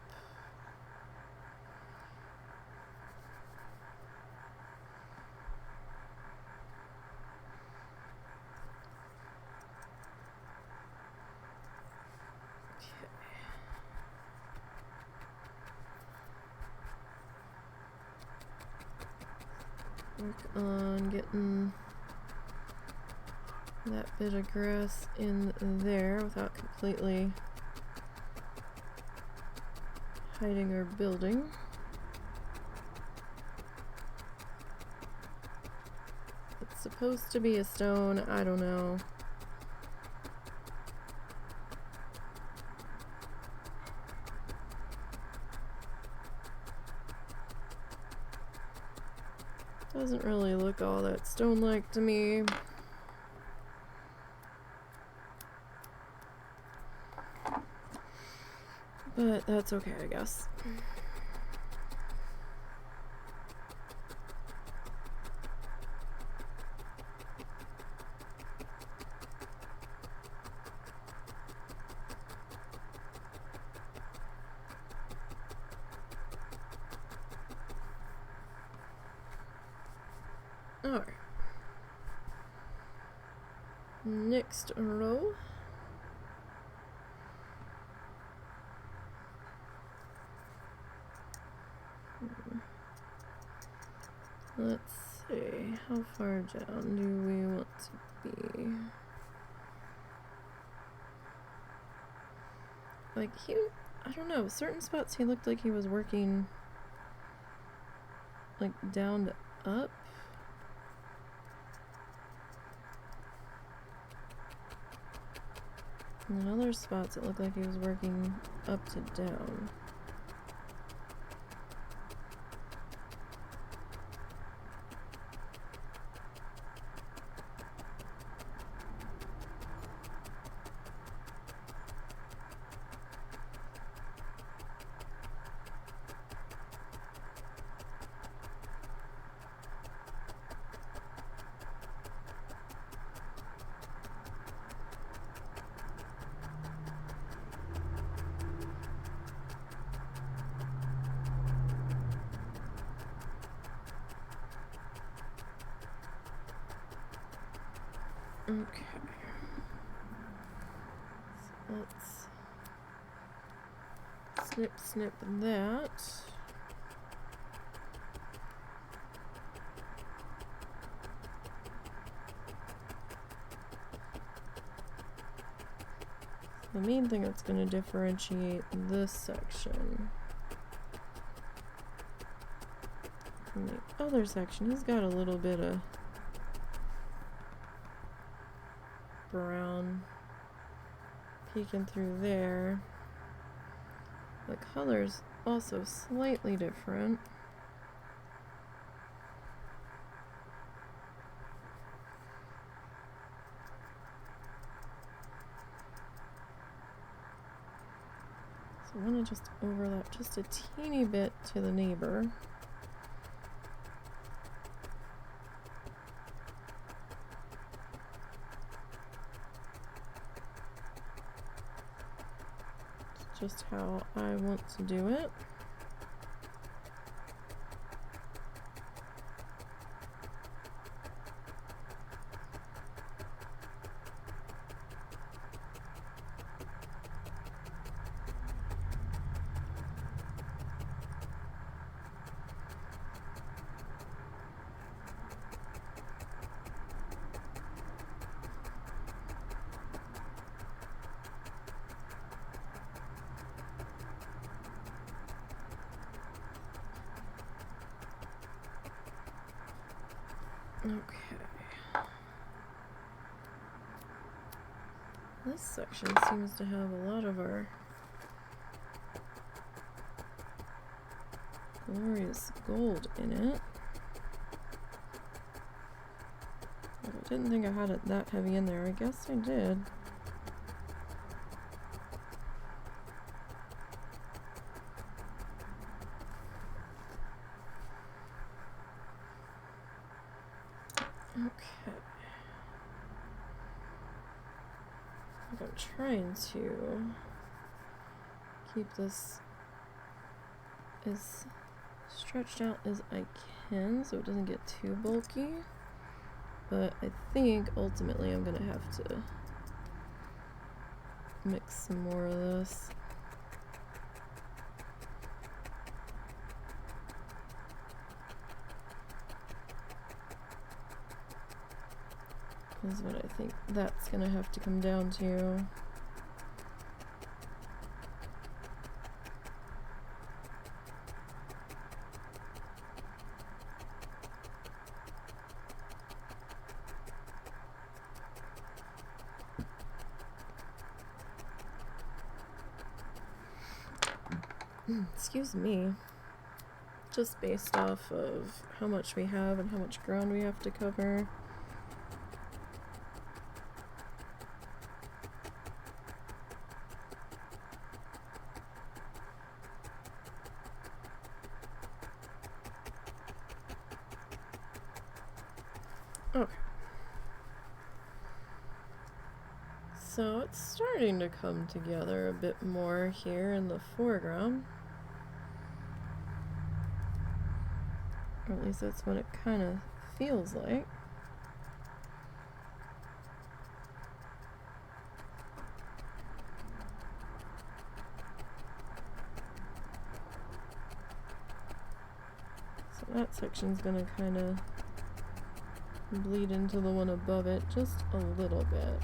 Work on getting that bit of grass in there without completely hiding our building. It's supposed to be a stone, I don't know. Doesn't really look all that stone-like to me. But that's okay, I guess. Alright. Next row. Let's see, how far down do we want to be? Like, I don't know, certain spots he looked like he was working, like, down to up. And in other spots it looked like he was working up to down. Okay. So let's snip that. The main thing that's going to differentiate this section from the other section, he's got a little bit of brown peeking through there. The color's also slightly different. So I want to just overlap just a teeny bit to the neighbor. Just how I want to do it. Okay. This section seems to have a lot of our glorious gold in it. But I didn't think I had it that heavy in there. I guess I did. Okay. I'm trying to keep this as stretched out as I can so it doesn't get too bulky. But I think ultimately I'm gonna have to mix some more of this. Is what I think that's gonna have to come down to. Excuse me. Just based off of how much we have and how much ground we have to cover. Okay. So it's starting to come together a bit more here in the foreground. Or at least that's what it kind of feels like. So that section's gonna kind of bleed into the one above it just a little bit.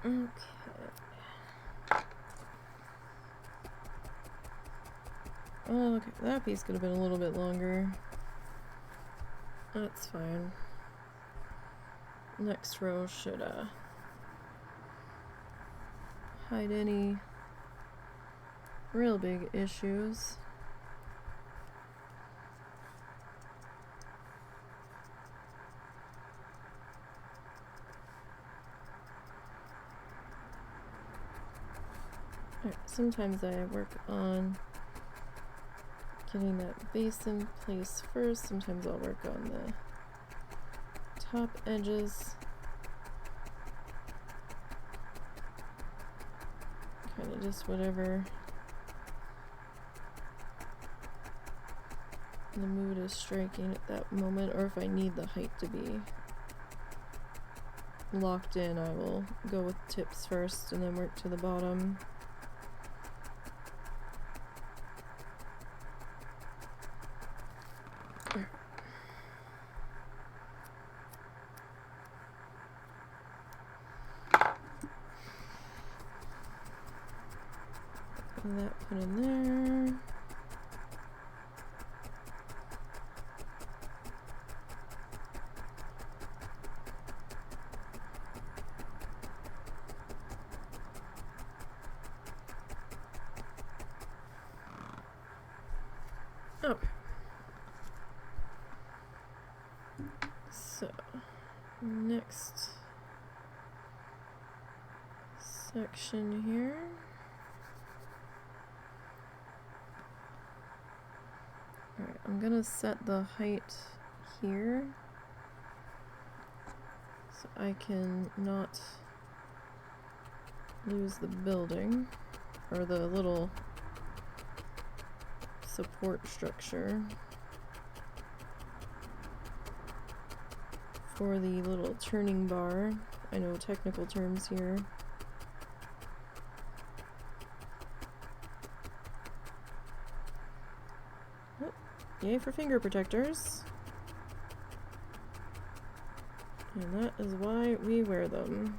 Okay. Oh, okay. That piece could have been a little bit longer. That's fine. Next row should hide any real big issues. Alright, sometimes I work on getting that base in place first. Sometimes I'll work on the top edges. Kind of just whatever the mood is striking at that moment, or if I need the height to be locked in, I will go with tips first and then work to the bottom. And that put in there. Okay. So, next section here. Alright, I'm gonna set the height here so I can not lose the building or the little support structure for the little turning bar. I know technical terms here. Oh, yay for finger protectors. And that is why we wear them.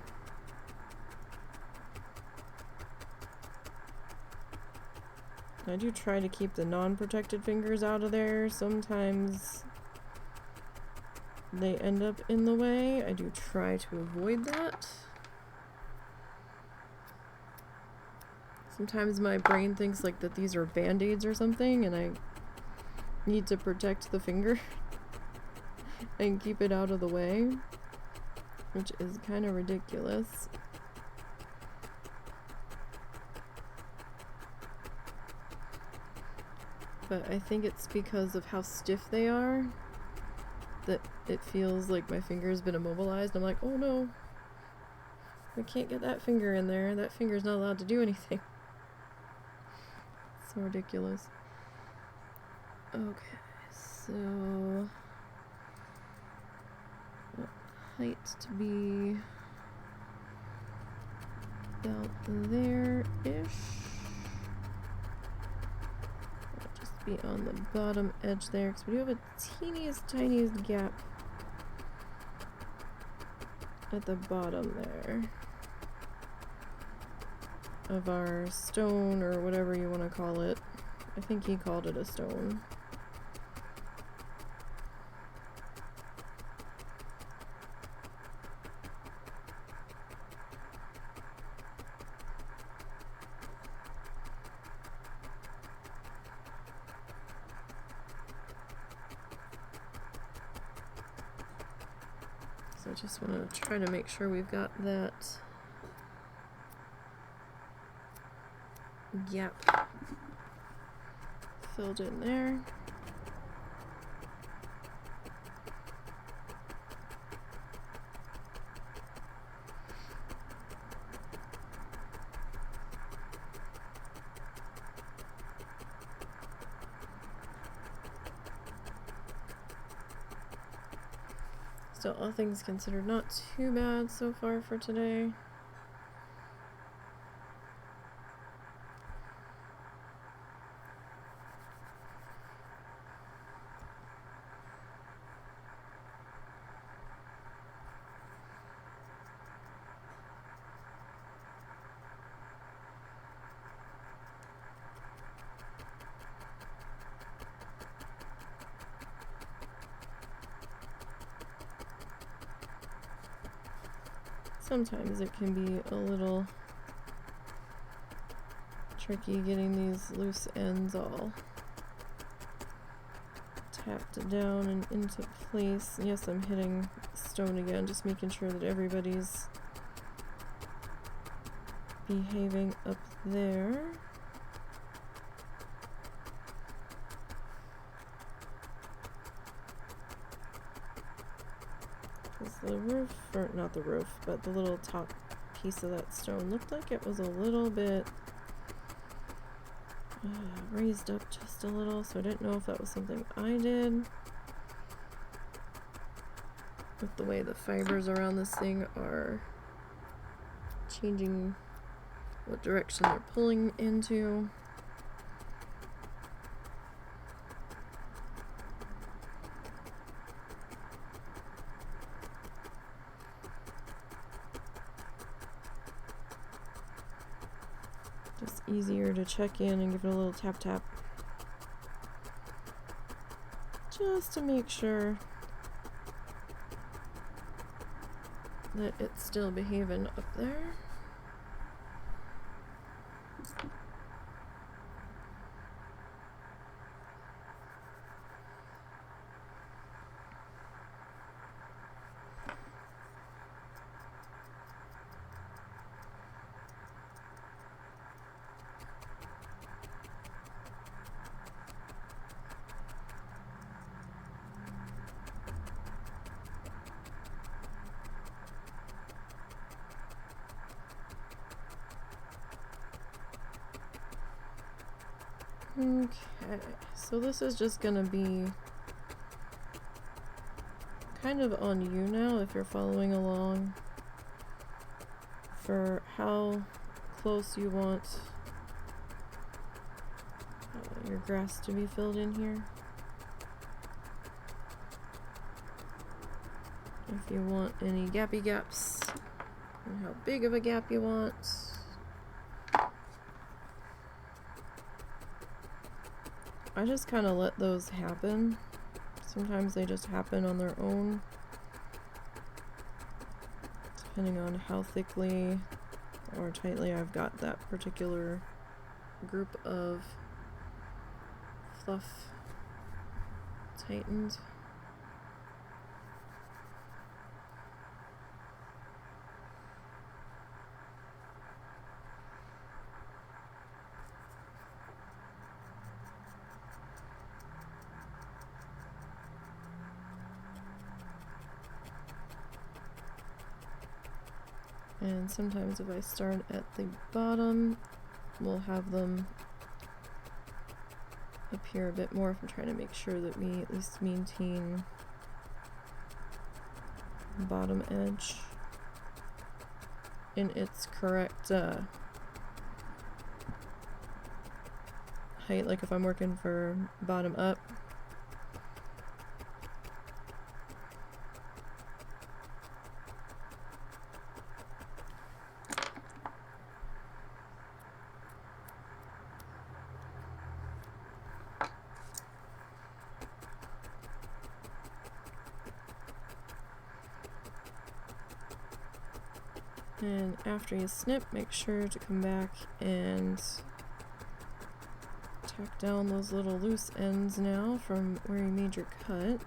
I do try to keep the non-protected fingers out of there. Sometimes they end up in the way. I do try to avoid that. Sometimes my brain thinks like that these are band-aids or something, and I need to protect the finger and keep it out of the way, which is kind of ridiculous. But I think it's because of how stiff they are that it feels like my finger's been immobilized. I'm like, oh no, we can't get that finger in there. That finger's not allowed to do anything. So ridiculous. Okay, so height to be about there-ish. Be on the bottom edge there because we do have a tiniest gap at the bottom there of our stone, or whatever you want to call it. I think he called it a stone. So I just want to try to make sure we've got that gap filled in there. So all things considered, not too bad so far for today. Sometimes it can be a little tricky getting these loose ends all tapped down and into place. Yes, I'm hitting stone again, just making sure that everybody's behaving up there. Because the roof, or not the roof, but the little top piece of that stone looked like it was a little bit raised up just a little, so I didn't know if that was something I did. With the way the fibers around this thing are changing what direction they're pulling into. Just easier to check in and give it a little tap tap. Just to make sure that it's still behaving up there. Okay, so this is just gonna be kind of on you now if you're following along for how close you want your grass to be filled in here. If you want any gappy gaps and how big of a gap you want. I just kind of let those happen. Sometimes they just happen on their own, depending on how thickly or tightly I've got that particular group of fluff tightened. And sometimes if I start at the bottom, we'll have them appear a bit more if I'm trying to make sure that we at least maintain the bottom edge in its correct height. Like if I'm working for bottom up, and after you snip, make sure to come back and tack down those little loose ends now from where you made your cut.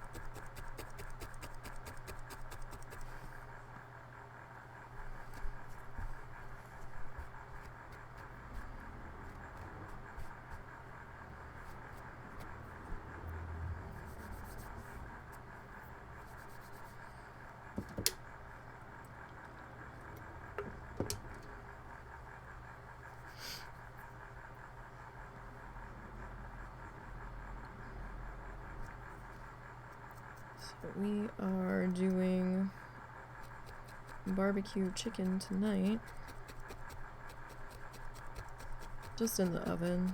We are doing barbecue chicken tonight, just in the oven.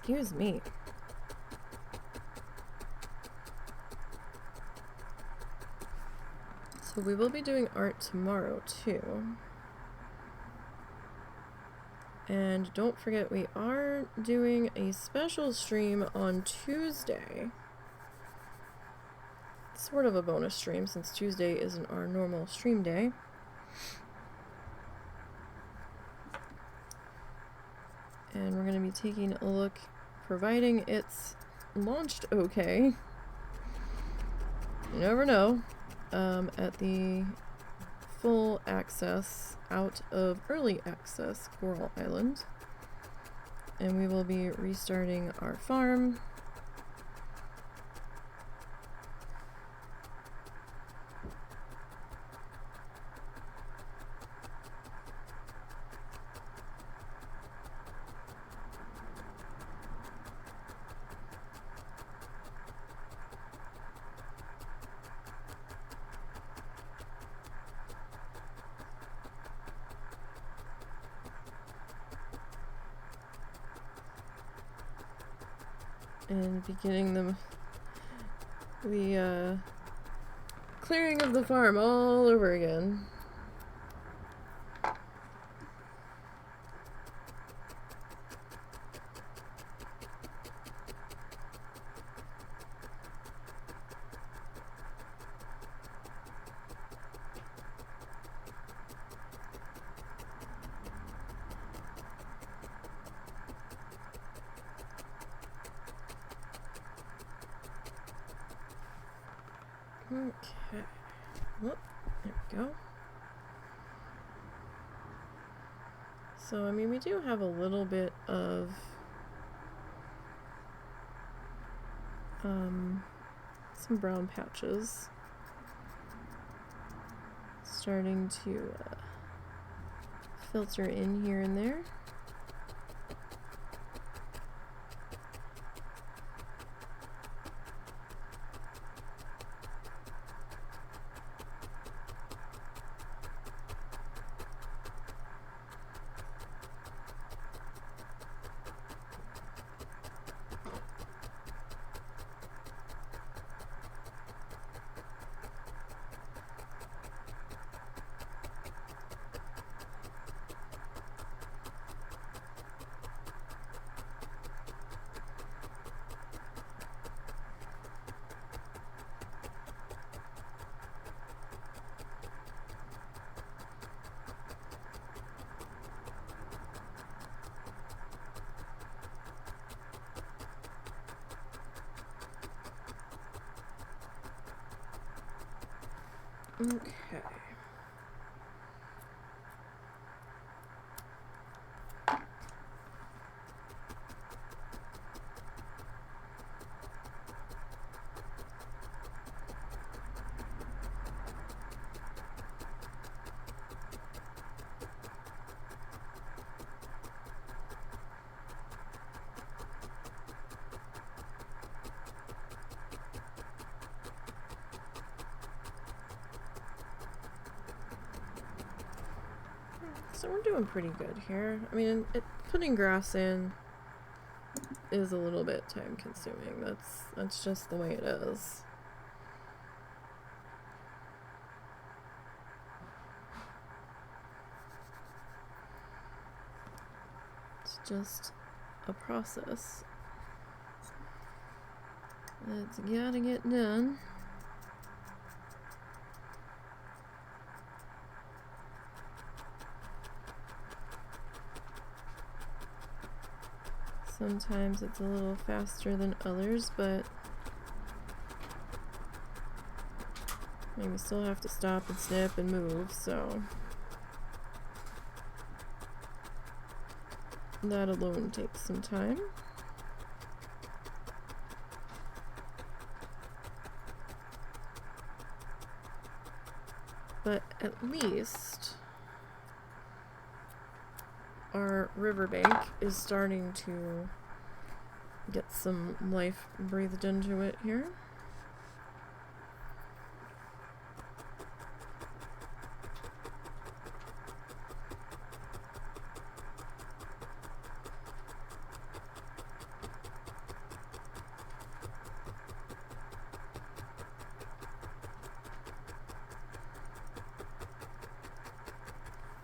Excuse me. So we will be doing art tomorrow too. And don't forget, we are doing a special stream on Tuesday. Sort of a bonus stream since Tuesday isn't our normal stream day. And we're going to be taking a look, providing it's launched okay. You never know. At the full access out of early access Coral Island. And we will be restarting our farm. And beginning the clearing of the farm all over again. Okay. Whoop, there we go. So, I mean, we do have a little bit of some brown patches starting to filter in here and there. Okay. So we're doing pretty good here. I mean, putting grass in is a little bit time consuming. That's just the way it is. It's just a process that's gotta get done. Sometimes it's a little faster than others, but I mean, we still have to stop and snip and move, so that alone takes some time. But at least our riverbank is starting to get some life breathed into it here.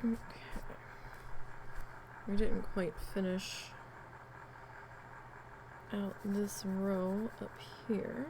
Okay. We didn't quite finish out this row up here.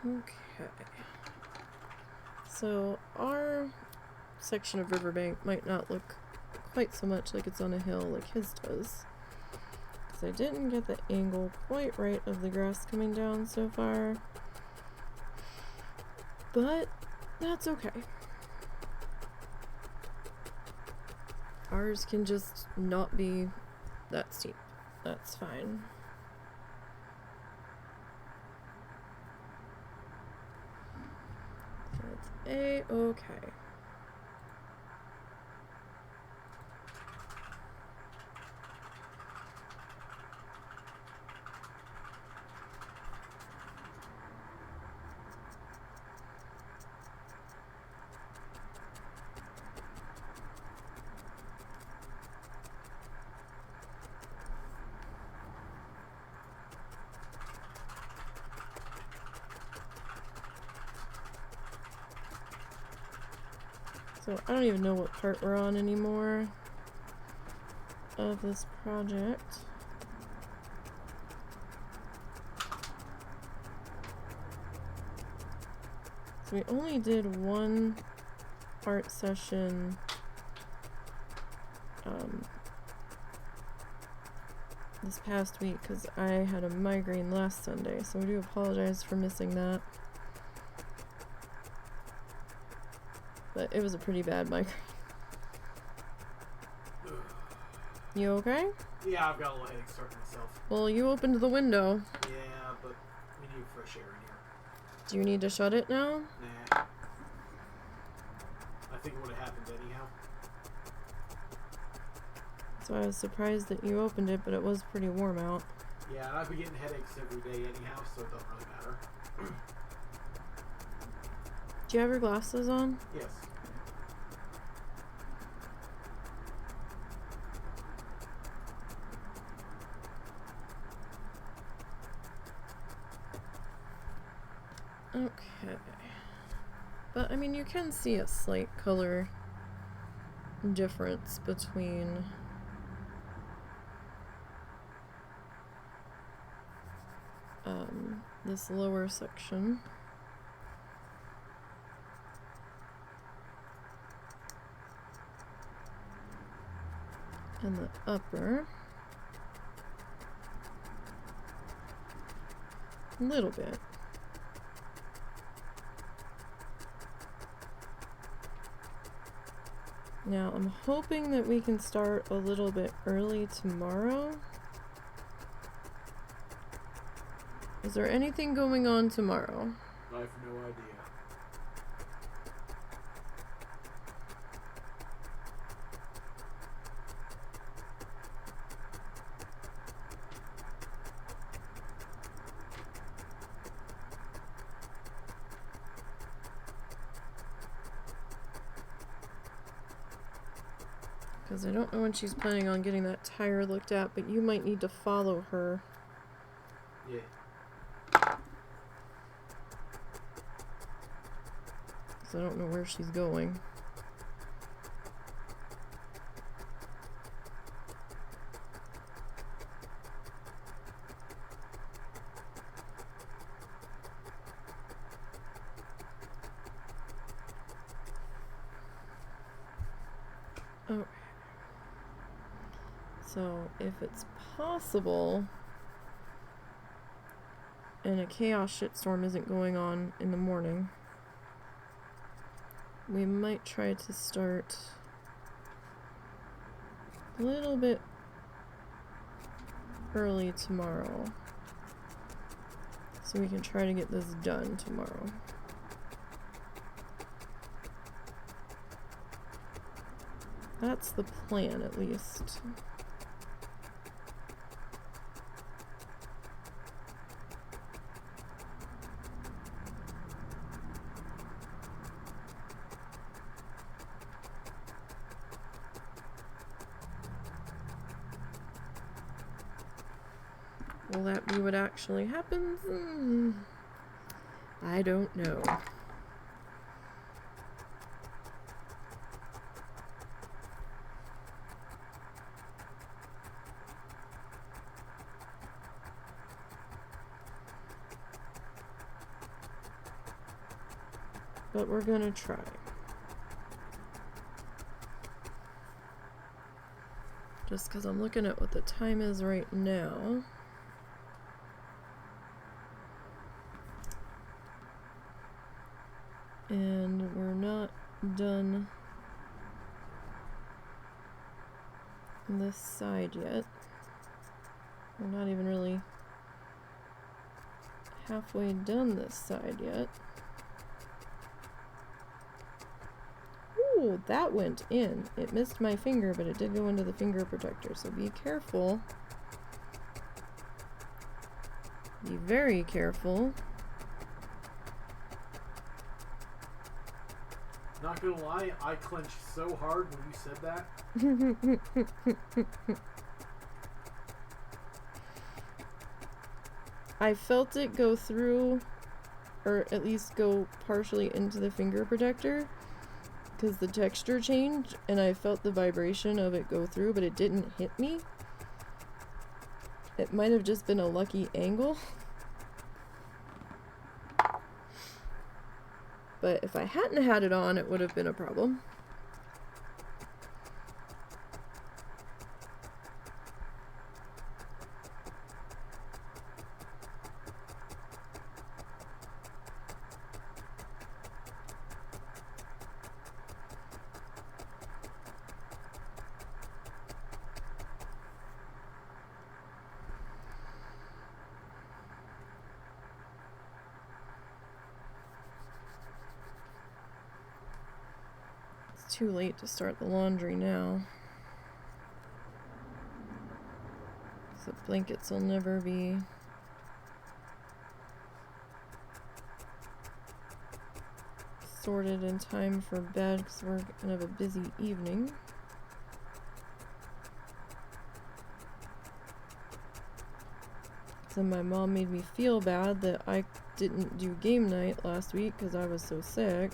Okay. So our section of riverbank might not look quite so much like it's on a hill like his does, because I didn't get the angle quite right of the grass coming down so far, but that's okay. Ours can just not be that steep. That's fine. That's a-okay. So I don't even know what part we're on anymore of this project. So we only did one art session this past week because I had a migraine last Sunday, so I do apologize for missing that. But it was a pretty bad migraine. You okay? Yeah, I've got a little headache starting myself. Well, you opened the window. Yeah, but we need fresh air in here. Do you need to shut it now? Nah. I think it would have happened anyhow. So I was surprised that you opened it, but it was pretty warm out. Yeah, and I've been getting headaches every day anyhow, so it doesn't really matter. Do you have your glasses on? Yes. Okay. But, I mean, you can see a slight color difference between this lower section and the upper. A little bit. Now, I'm hoping that we can start a little bit early tomorrow. Is there anything going on tomorrow? I have no idea. Because I don't know when she's planning on getting that tire looked at, but you might need to follow her. Yeah. Because I don't know where she's going. Okay. So, if it's possible, and a chaos shitstorm isn't going on in the morning, we might try to start a little bit early tomorrow so we can try to get this done tomorrow. That's the plan, at least. Will that be what actually happens? I don't know. But we're gonna try. Just because I'm looking at what the time is right now. And we're not done this side yet. We're not even really halfway done this side yet. Ooh, that went in. It missed my finger, but it did go into the finger protector, so be careful. Be very careful. Not gonna lie, I clenched so hard when you said that. I felt it go through, or at least go partially into the finger protector, because the texture changed, and I felt the vibration of it go through, but it didn't hit me. It might have just been a lucky angle. But if I hadn't had it on, it would have been a problem. Too late to start the laundry now. So blankets will never be sorted in time for bed because we're gonna have a busy evening. So my mom made me feel bad that I didn't do game night last week because I was so sick.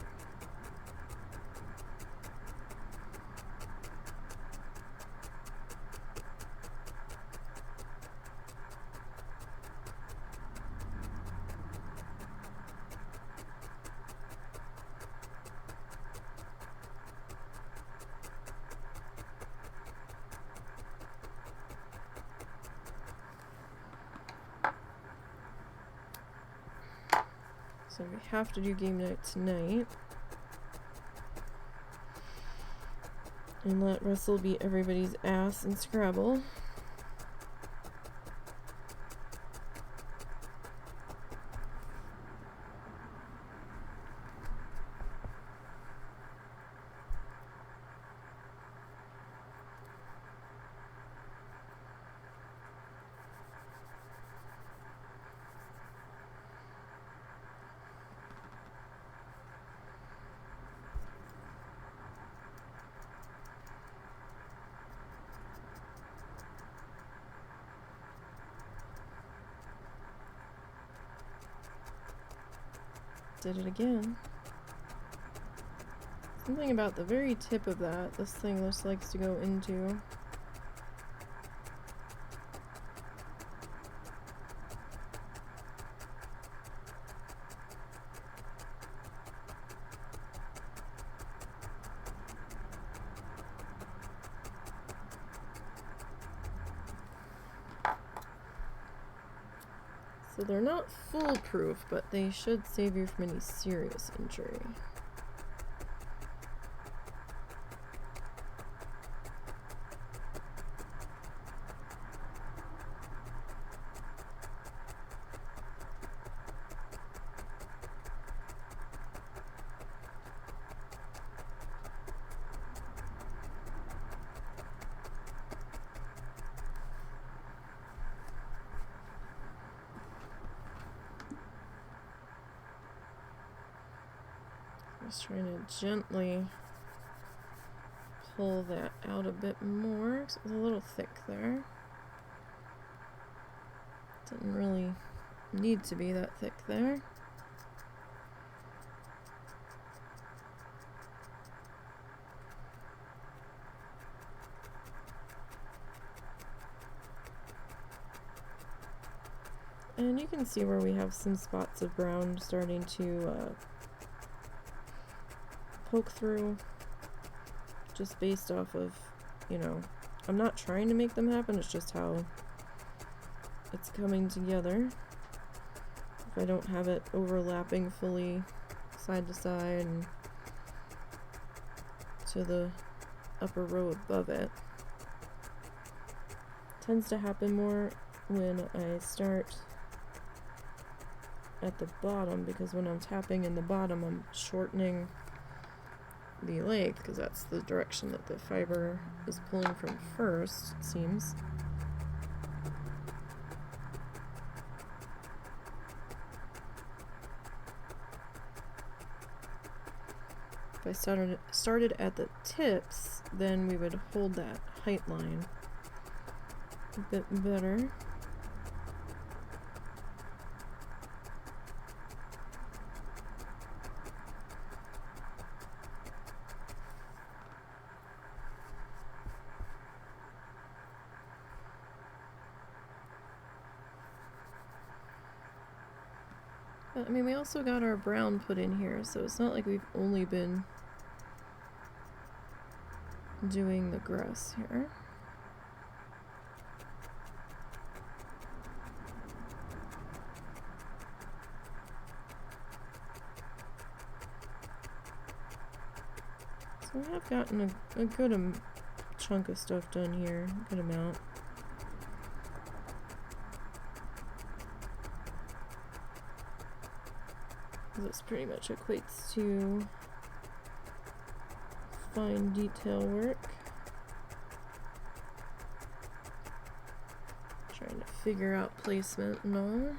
So we have to do game night tonight. And let Russell beat everybody's ass in Scrabble. Did it again. Something about the very tip of that this thing just likes to go into. So they're not foolproof, but they should save you from any serious injury. Just trying to gently pull that out a bit more, 'cause it was a little thick there. Didn't really need to be that thick there. And you can see where we have some spots of brown starting to poke through, just based off of, you know, I'm not trying to make them happen, it's just how it's coming together. If I don't have it overlapping fully side to side and to the upper row above it. Tends to happen more when I start at the bottom, because when I'm tapping in the bottom, I'm shortening the length, because that's the direction that the fiber is pulling from first, it seems. If I started at the tips, then we would hold that height line a bit better. But, I mean, we also got our brown put in here, so it's not like we've only been doing the grass here. So we have gotten a good chunk of stuff done here, a good amount. This pretty much equates to fine detail work. Trying to figure out placement and all.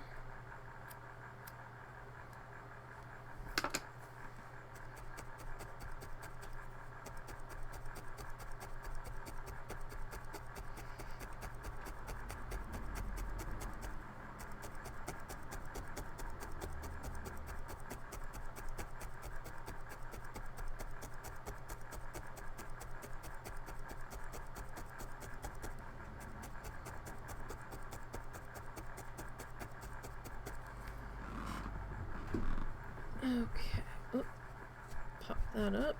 Okay, oop. Pop that up.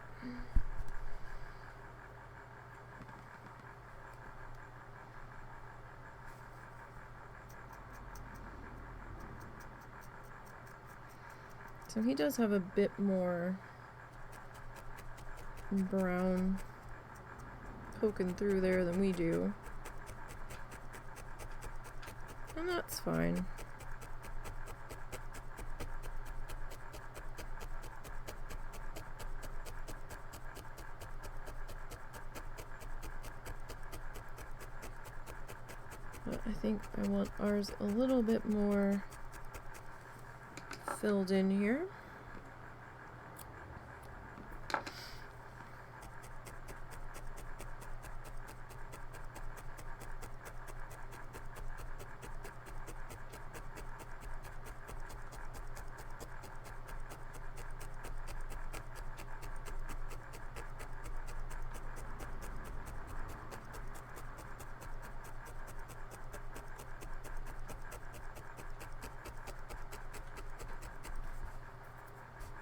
So he does have a bit more brown poking through there than we do. And that's fine. But I think I want ours a little bit more filled in here.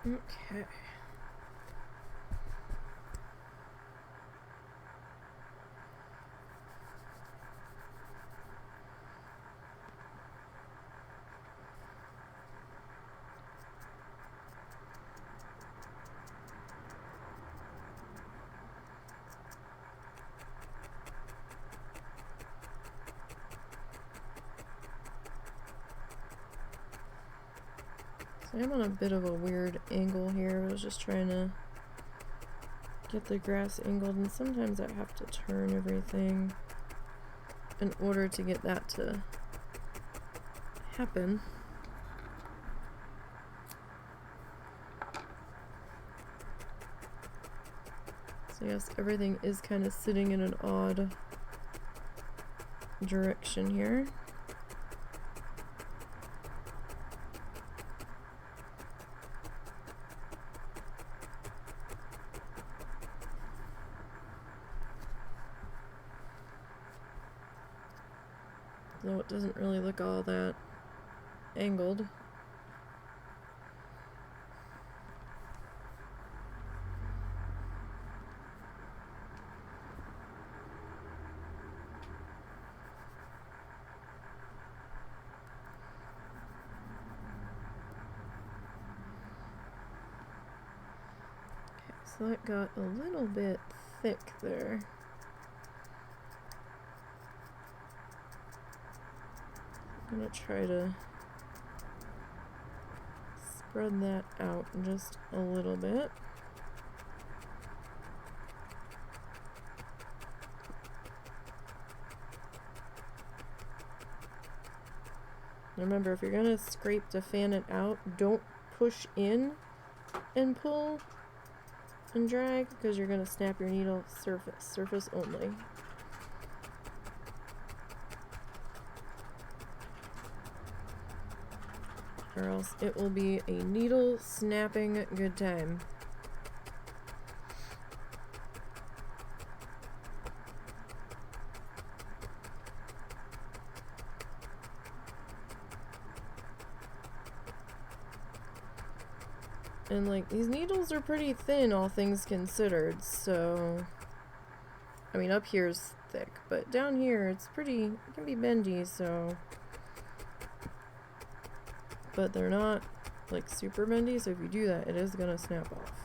Okay. So I'm on a bit of a weird angle here. I was just trying to get the grass angled, and sometimes I have to turn everything in order to get that to happen. So yes, everything is kind of sitting in an odd direction here. Though it doesn't really look all that angled. So that got a little bit thick there. I'm gonna try to spread that out just a little bit. Remember, if you're gonna scrape to fan it out, don't push in and pull and drag, because you're gonna snap your needle. Surface only. Or else it will be a needle snapping good time. And like, these needles are pretty thin, all things considered, so I mean, up here's thick, but down here it's pretty, it can be bendy, so, but they're not like super bendy, so if you do that, it is gonna snap off.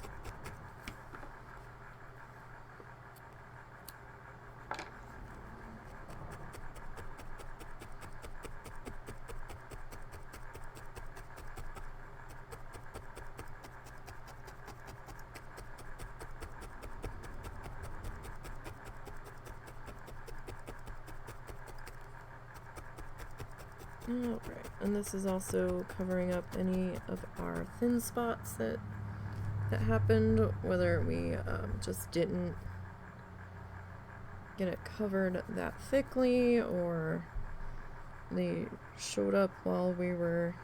Alright, and this is also covering up any of our thin spots that happened, whether we just didn't get it covered that thickly, or they showed up while we were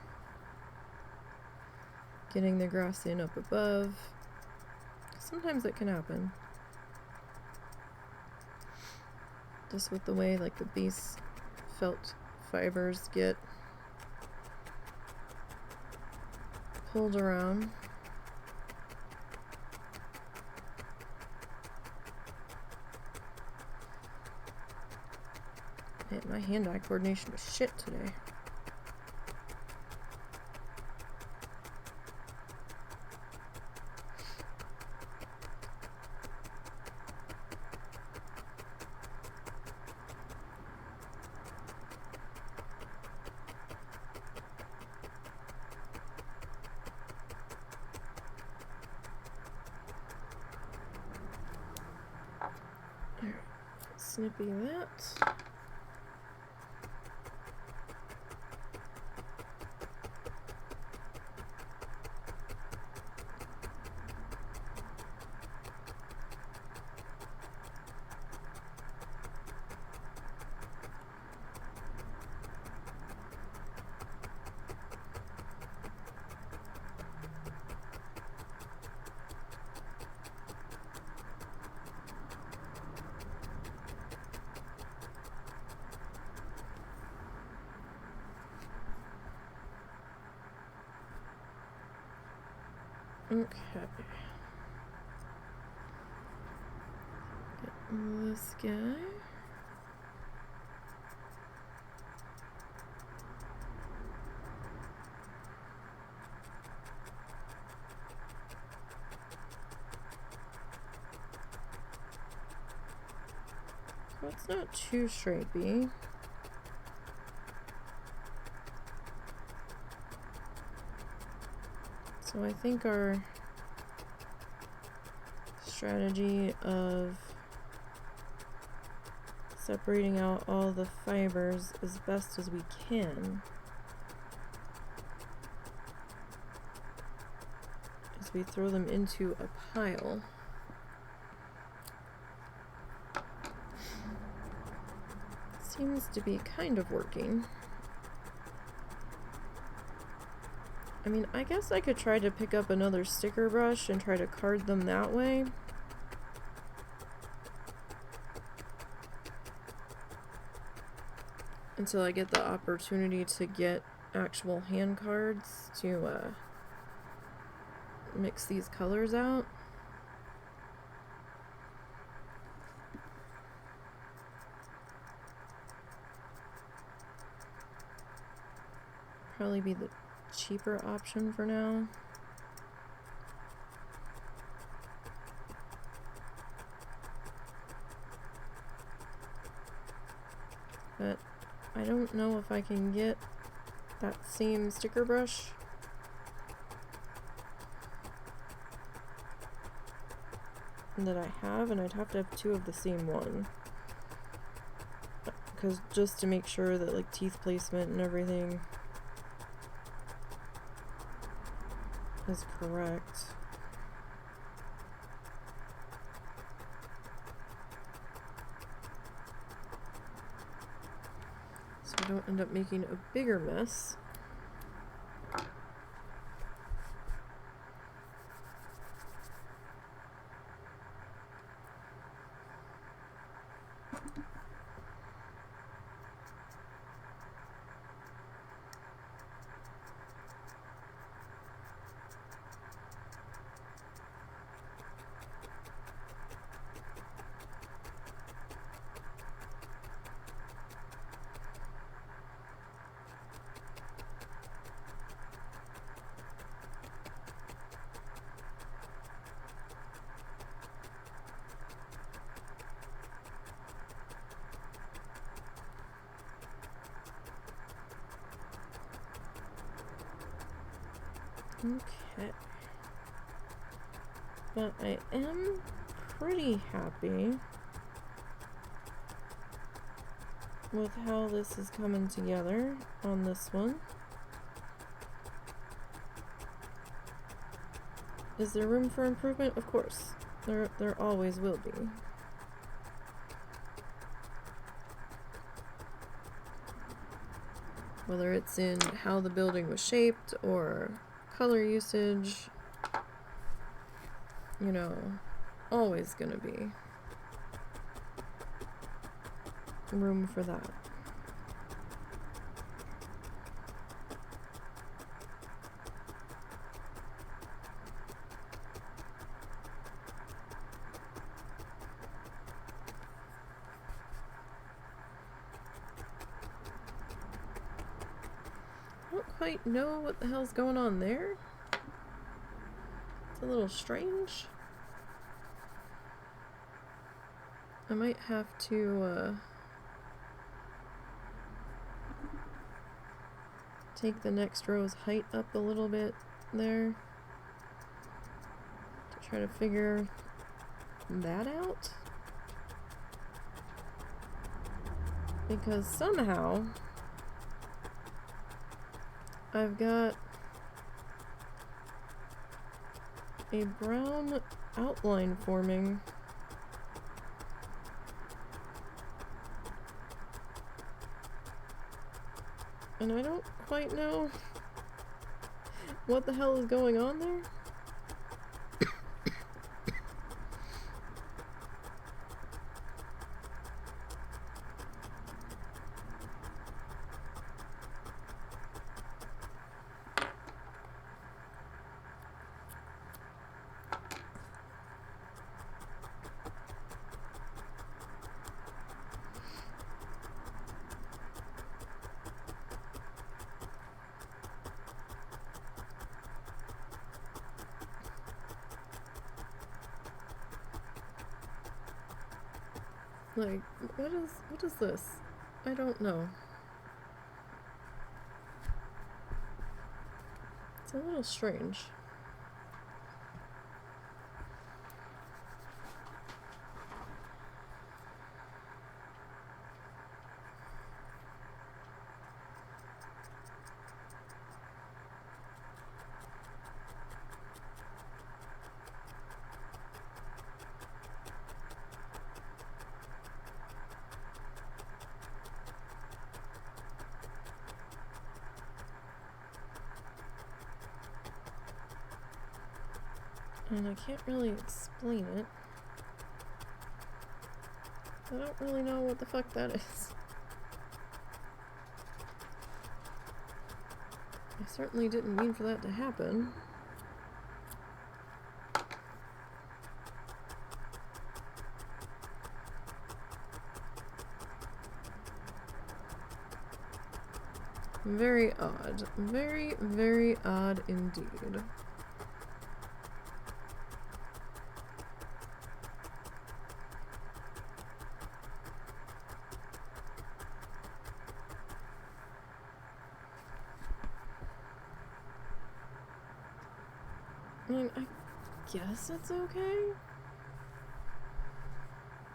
getting the grass in up above. Sometimes it can happen. Just with the way like the base felt fibers get pulled around. Man, my hand-eye coordination was shit today. Snippy that. Okay. Get this guy. So it's not too stripey. So I think our strategy of separating out all the fibers as best as we can as we throw them into a pile. Seems to be kind of working. I mean, I guess I could try to pick up another sticker brush and try to card them that way. Until I get the opportunity to get actual hand cards to mix these colors out. Probably be the cheaper option for now. But I don't know if I can get that same sticker brush. That I have, and I'd have to have 2 of the same one. Because just to make sure that like teeth placement and everything is correct. So I don't end up making a bigger mess. Okay. But I am pretty happy with how this is coming together on this one. Is there room for improvement? Of course. There always will be. Whether it's in how the building was shaped or color usage, you know, always gonna be room for that. I don't quite know what the hell's going on there. It's a little strange. I might have to take the next row's height up a little bit there to try to figure that out. Because somehow I've got a brown outline forming and I don't quite know what the hell is going on there. Like, what is this? I don't know. It's a little strange. And I can't really explain it. I don't really know what the fuck that is. I certainly didn't mean for that to happen. Very odd. Very, very odd indeed. I mean, I guess it's okay.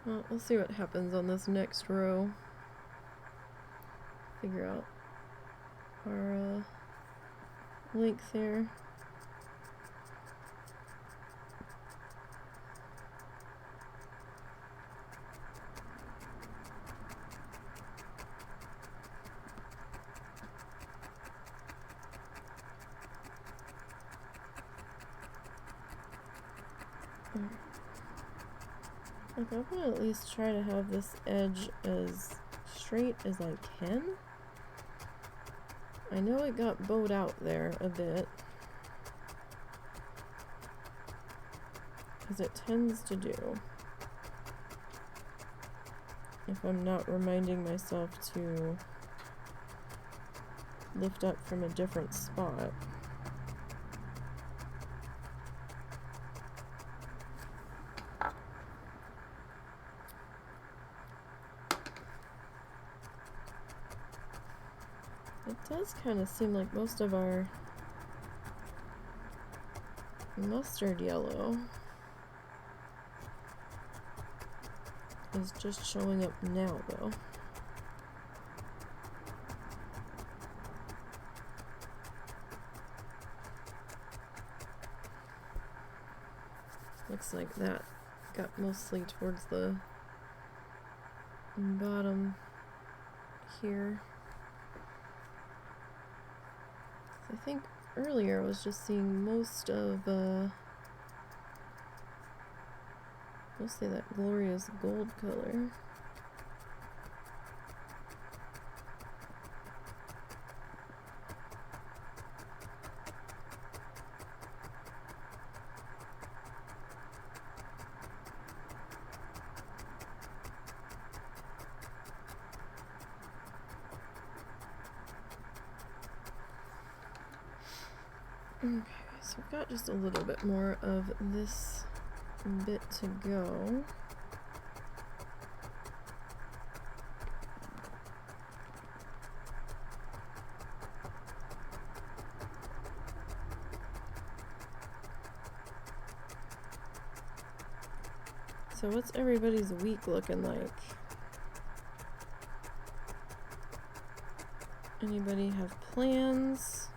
Well, we'll see what happens on this next row. Figure out our length here. Like, I'm gonna at least try to have this edge as straight as I can. I know it got bowed out there a bit, as it tends to do if I'm not reminding myself to lift up from a different spot. It does kind of seem like most of our mustard yellow is just showing up now, though. Looks like that got mostly towards the bottom here. I think earlier I was just seeing most of, mostly that glorious gold color. Okay, so I've got just a little bit more of this bit to go. So what's everybody's week looking like? Anybody have plans?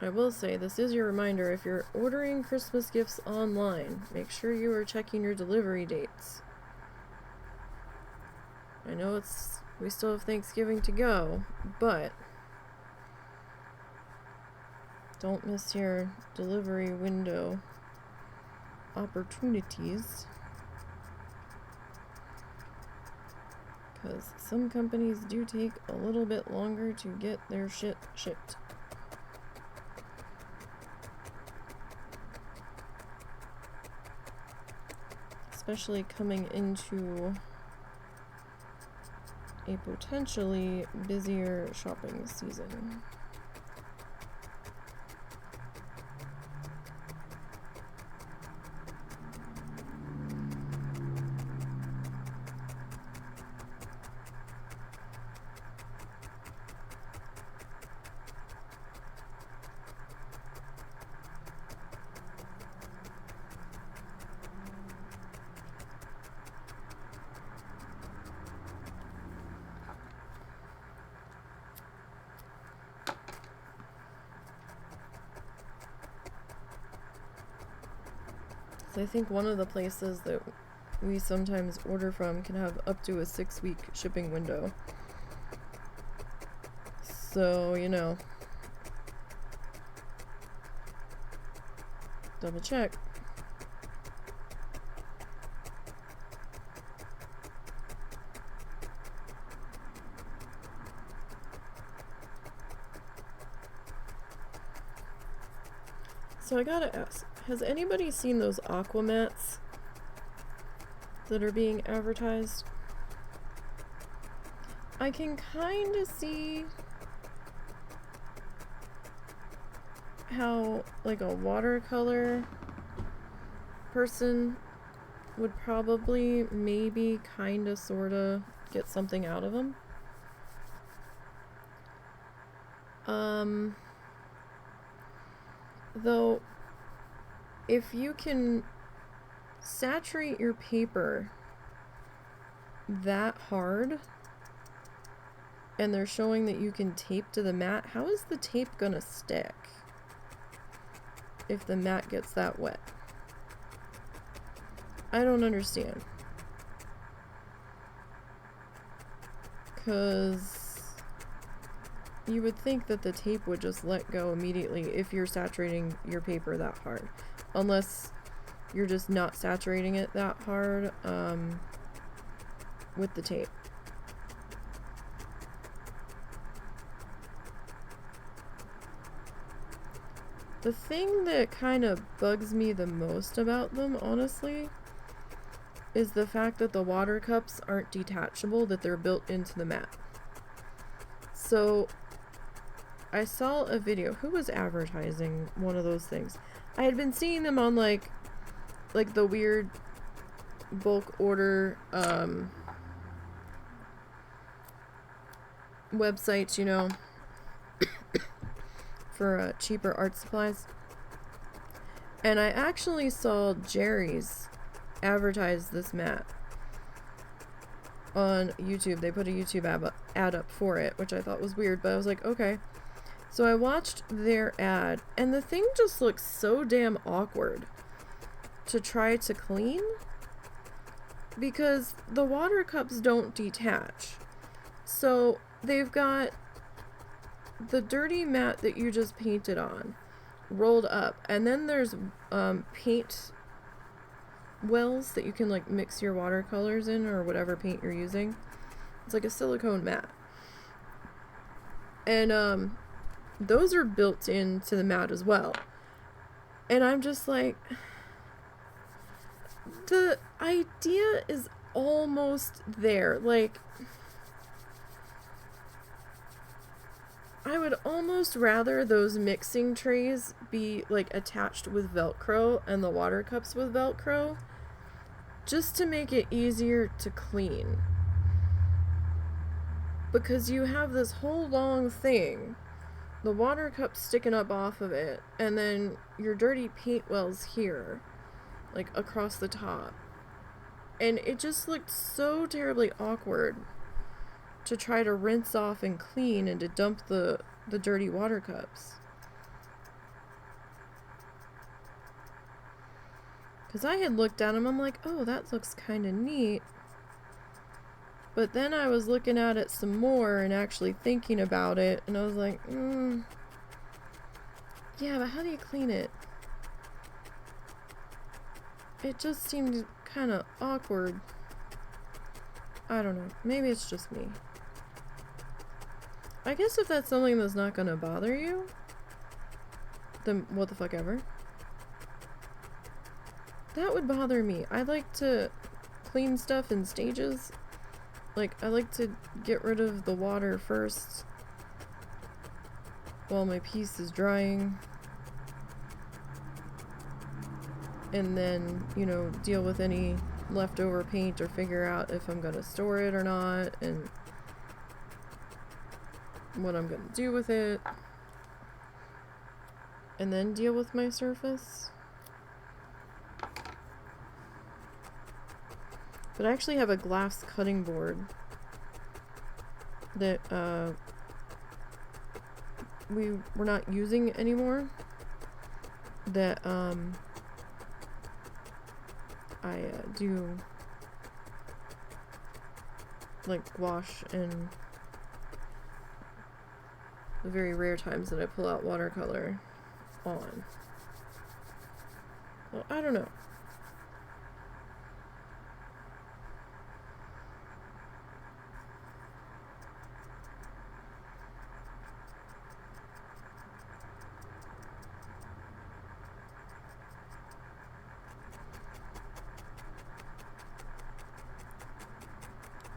I will say, this is your reminder, if you're ordering Christmas gifts online, make sure you are checking your delivery dates. I know we still have Thanksgiving to go, but don't miss your delivery window opportunities, because some companies do take a little bit longer to get their shit shipped. Especially coming into a potentially busier shopping season. So I think one of the places that we sometimes order from can have up to a 6-week shipping window. So, you know, Double check. So I gotta ask, has anybody seen those aqua mats that are being advertised? I can kind of see how, like, a watercolor person would probably, maybe, kind of, sort of get something out of them. Though, if you can saturate your paper that hard, and they're showing that you can tape to the mat, how is the tape gonna stick if the mat gets that wet? I don't understand. 'Cause you would think that the tape would just let go immediately if you're saturating your paper that hard. Unless you're just not saturating it that hard with the tape. The thing that kind of bugs me the most about them, honestly, is the fact that the water cups aren't detachable, that they're built into the mat. So, I saw a video. Who was advertising one of those things? I had been seeing them on, like the weird bulk order, websites, you know, for cheaper art supplies. And I actually saw Jerry's advertise this mat on YouTube. They put a YouTube ad up for it, which I thought was weird, but I was like, okay. So I watched their ad, and the thing just looks so damn awkward to try to clean, because the water cups don't detach. So they've got the dirty mat that you just painted on rolled up, and then there's paint wells that you can, like, mix your watercolors in, or whatever paint you're using. It's like a silicone mat, and those are built into the mat as well. And I'm just like, the idea is almost there. Like, I would almost rather those mixing trays be, like, attached with Velcro and the water cups with Velcro, just to make it easier to clean. Because you have this whole long thing, the water cup sticking up off of it, and then your dirty paint wells here, like, across the top. And it just looked so terribly awkward to try to rinse off and clean and to dump the dirty water cups. Because I had looked at them, I'm like, oh, that looks kind of neat. But then I was looking at it some more and actually thinking about it, and I was like, yeah, but how do you clean it? It just seemed kind of awkward. I don't know. Maybe it's just me. I guess if that's something that's not gonna bother you, then what the fuck ever. That would bother me. I like to clean stuff in stages. Like, I like to get rid of the water first while my piece is drying. And then, you know, deal with any leftover paint or figure out if I'm gonna store it or not and what I'm gonna do with it. And then deal with my surface. But I actually have a glass cutting board that we're not using anymore, that I do, like, wash in the very rare times that I pull out watercolor on. Well, I don't know.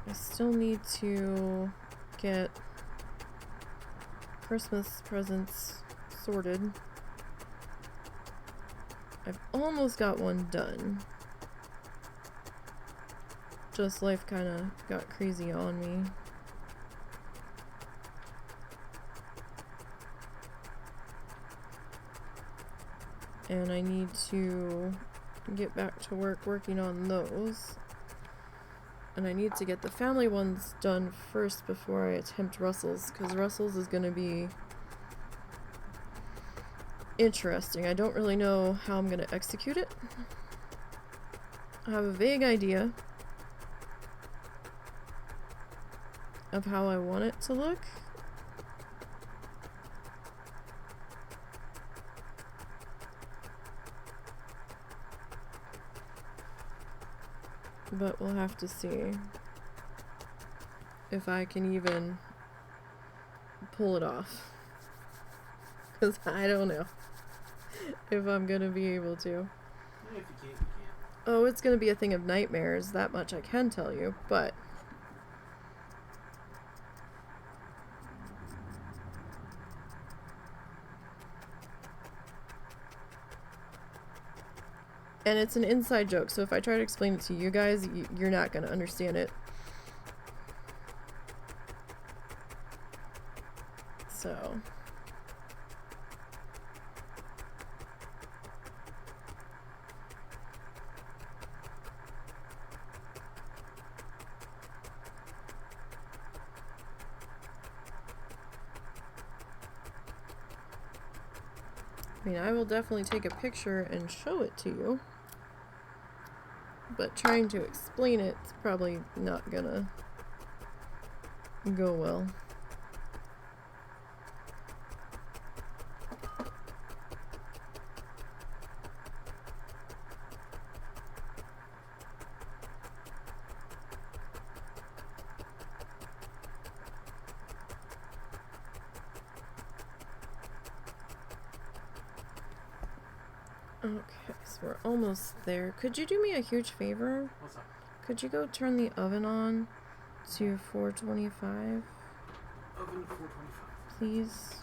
I still need to get Christmas presents sorted. I've almost got one done. Just life kind of got crazy on me. And I need to get back to work working on those. And I need to get the family ones done first before I attempt Russell's, because Russell's is going to be interesting. I don't really know how I'm going to execute it. I have a vague idea of how I want it to look. But we'll have to see if I can even pull it off. Because I don't know if I'm going to be able to. Yeah, if you can't, you can't. Oh, it's going to be a thing of nightmares, that much I can tell you, but... And it's an inside joke, so if I try to explain it to you guys, you're not going to understand it. So... I mean, I will definitely take a picture and show it to you. But trying to explain it's probably not gonna go well. Okay, so we're almost there. Could you do me a huge favor? What's up? Could you go turn the oven on to 425, Oven to 425. please?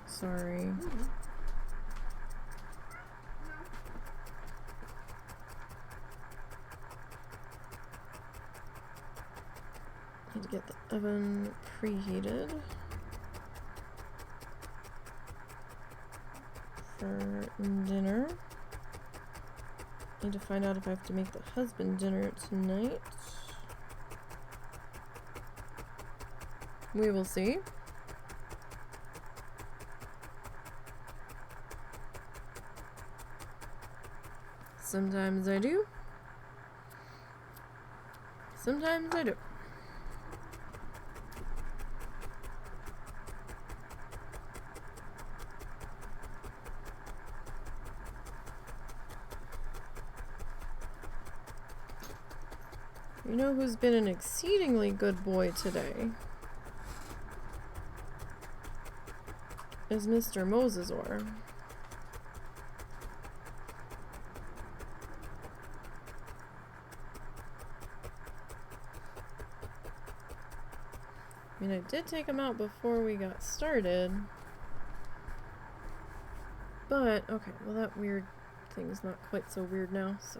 Sorry. Need to get the oven preheated for dinner. Need to find out if I have to make the husband dinner tonight. We will see. Sometimes I do. Sometimes I do. You know who's been an exceedingly good boy today? Is Mr. Mosesor. I mean, I did take him out before we got started. But, okay, well that weird thing's not quite so weird now, so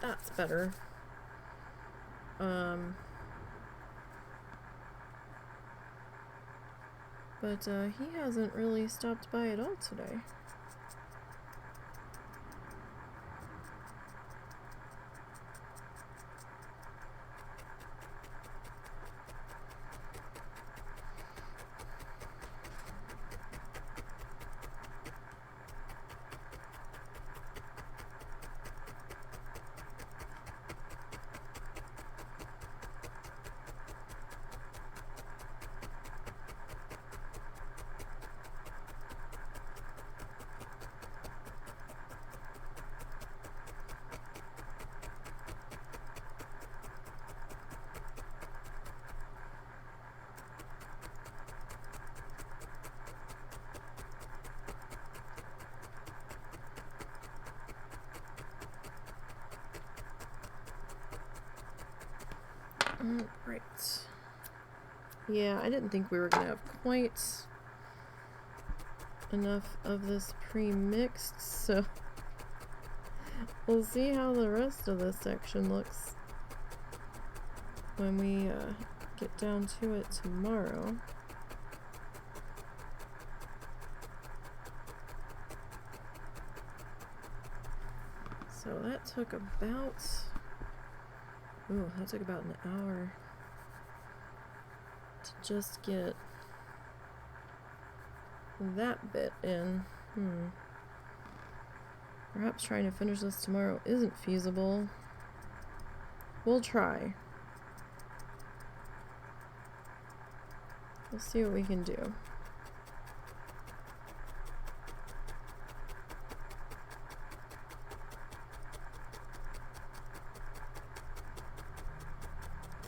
that's better. But he hasn't really stopped by at all today. Alright. Yeah, I didn't think we were gonna have quite enough of this pre-mixed, so we'll see how the rest of this section looks when we get down to it tomorrow. So that took about, that took about an hour to just get that bit in. Perhaps trying to finish this tomorrow isn't feasible. We'll try. We'll see what we can do.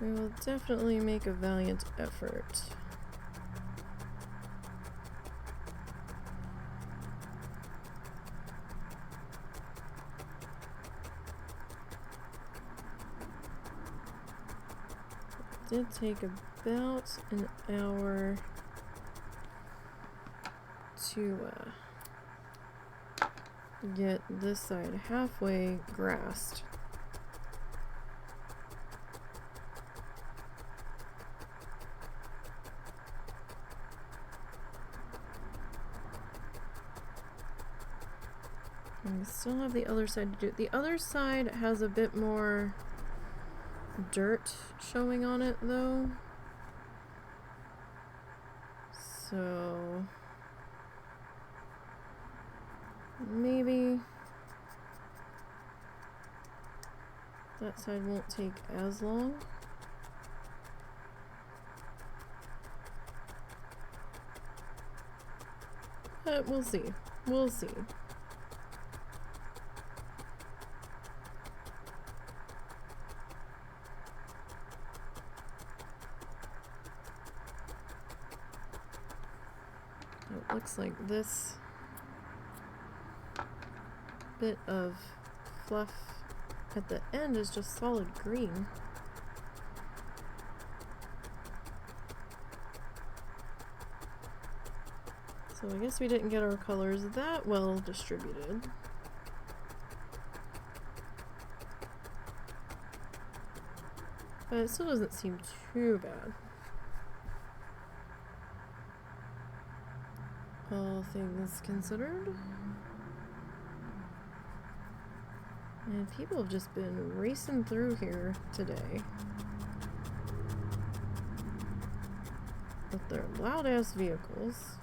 We will definitely make a valiant effort. It did take about an hour to get this side halfway grassed. And we still have the other side to do. The other side has a bit more dirt showing on it though. So maybe that side won't take as long. But we'll see. We'll see. It looks like this bit of fluff at the end is just solid green. So I guess we didn't get our colors that well distributed. But it still doesn't seem too bad. All things considered. And people have just been racing through here today with their loud-ass vehicles.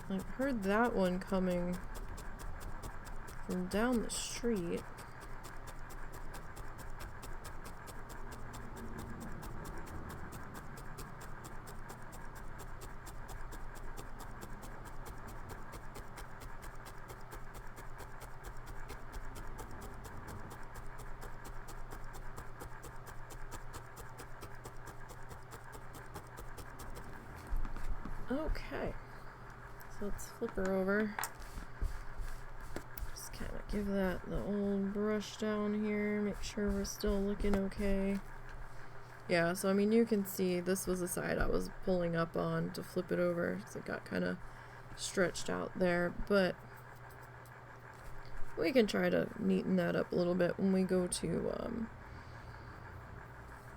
I heard that one coming from down the street. Okay, so let's flip her over. Just kind of give that the old brush down here, make sure we're still looking okay. Yeah, so I mean you can see this was the side I was pulling up on to flip it over, so it got kind of stretched out there, but we can try to neaten that up a little bit when we go to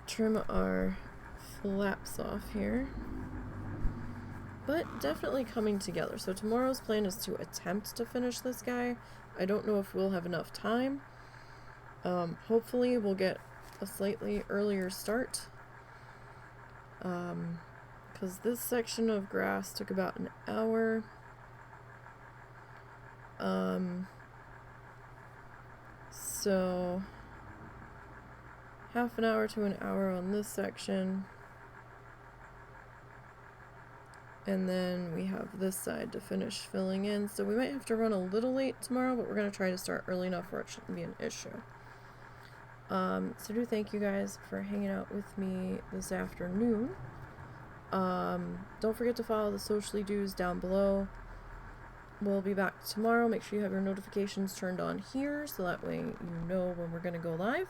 trim our flaps off here. But definitely coming together. So tomorrow's plan is to attempt to finish this guy. I don't know if we'll have enough time. Hopefully we'll get a slightly earlier start. Because this section of grass took about an hour. So half an hour to an hour on this section. And then we have this side to finish filling in. So we might have to run a little late tomorrow, but we're going to try to start early enough where it shouldn't be an issue. So do thank you guys for hanging out with me this afternoon. Don't forget to follow the socially do's down below. We'll be back tomorrow. Make sure you have your notifications turned on here so that way you know when we're going to go live.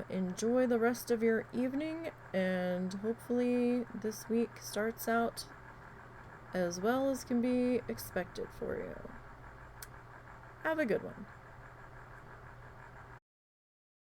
Enjoy the rest of your evening, and hopefully this week starts out as well as can be expected for you. Have a good one.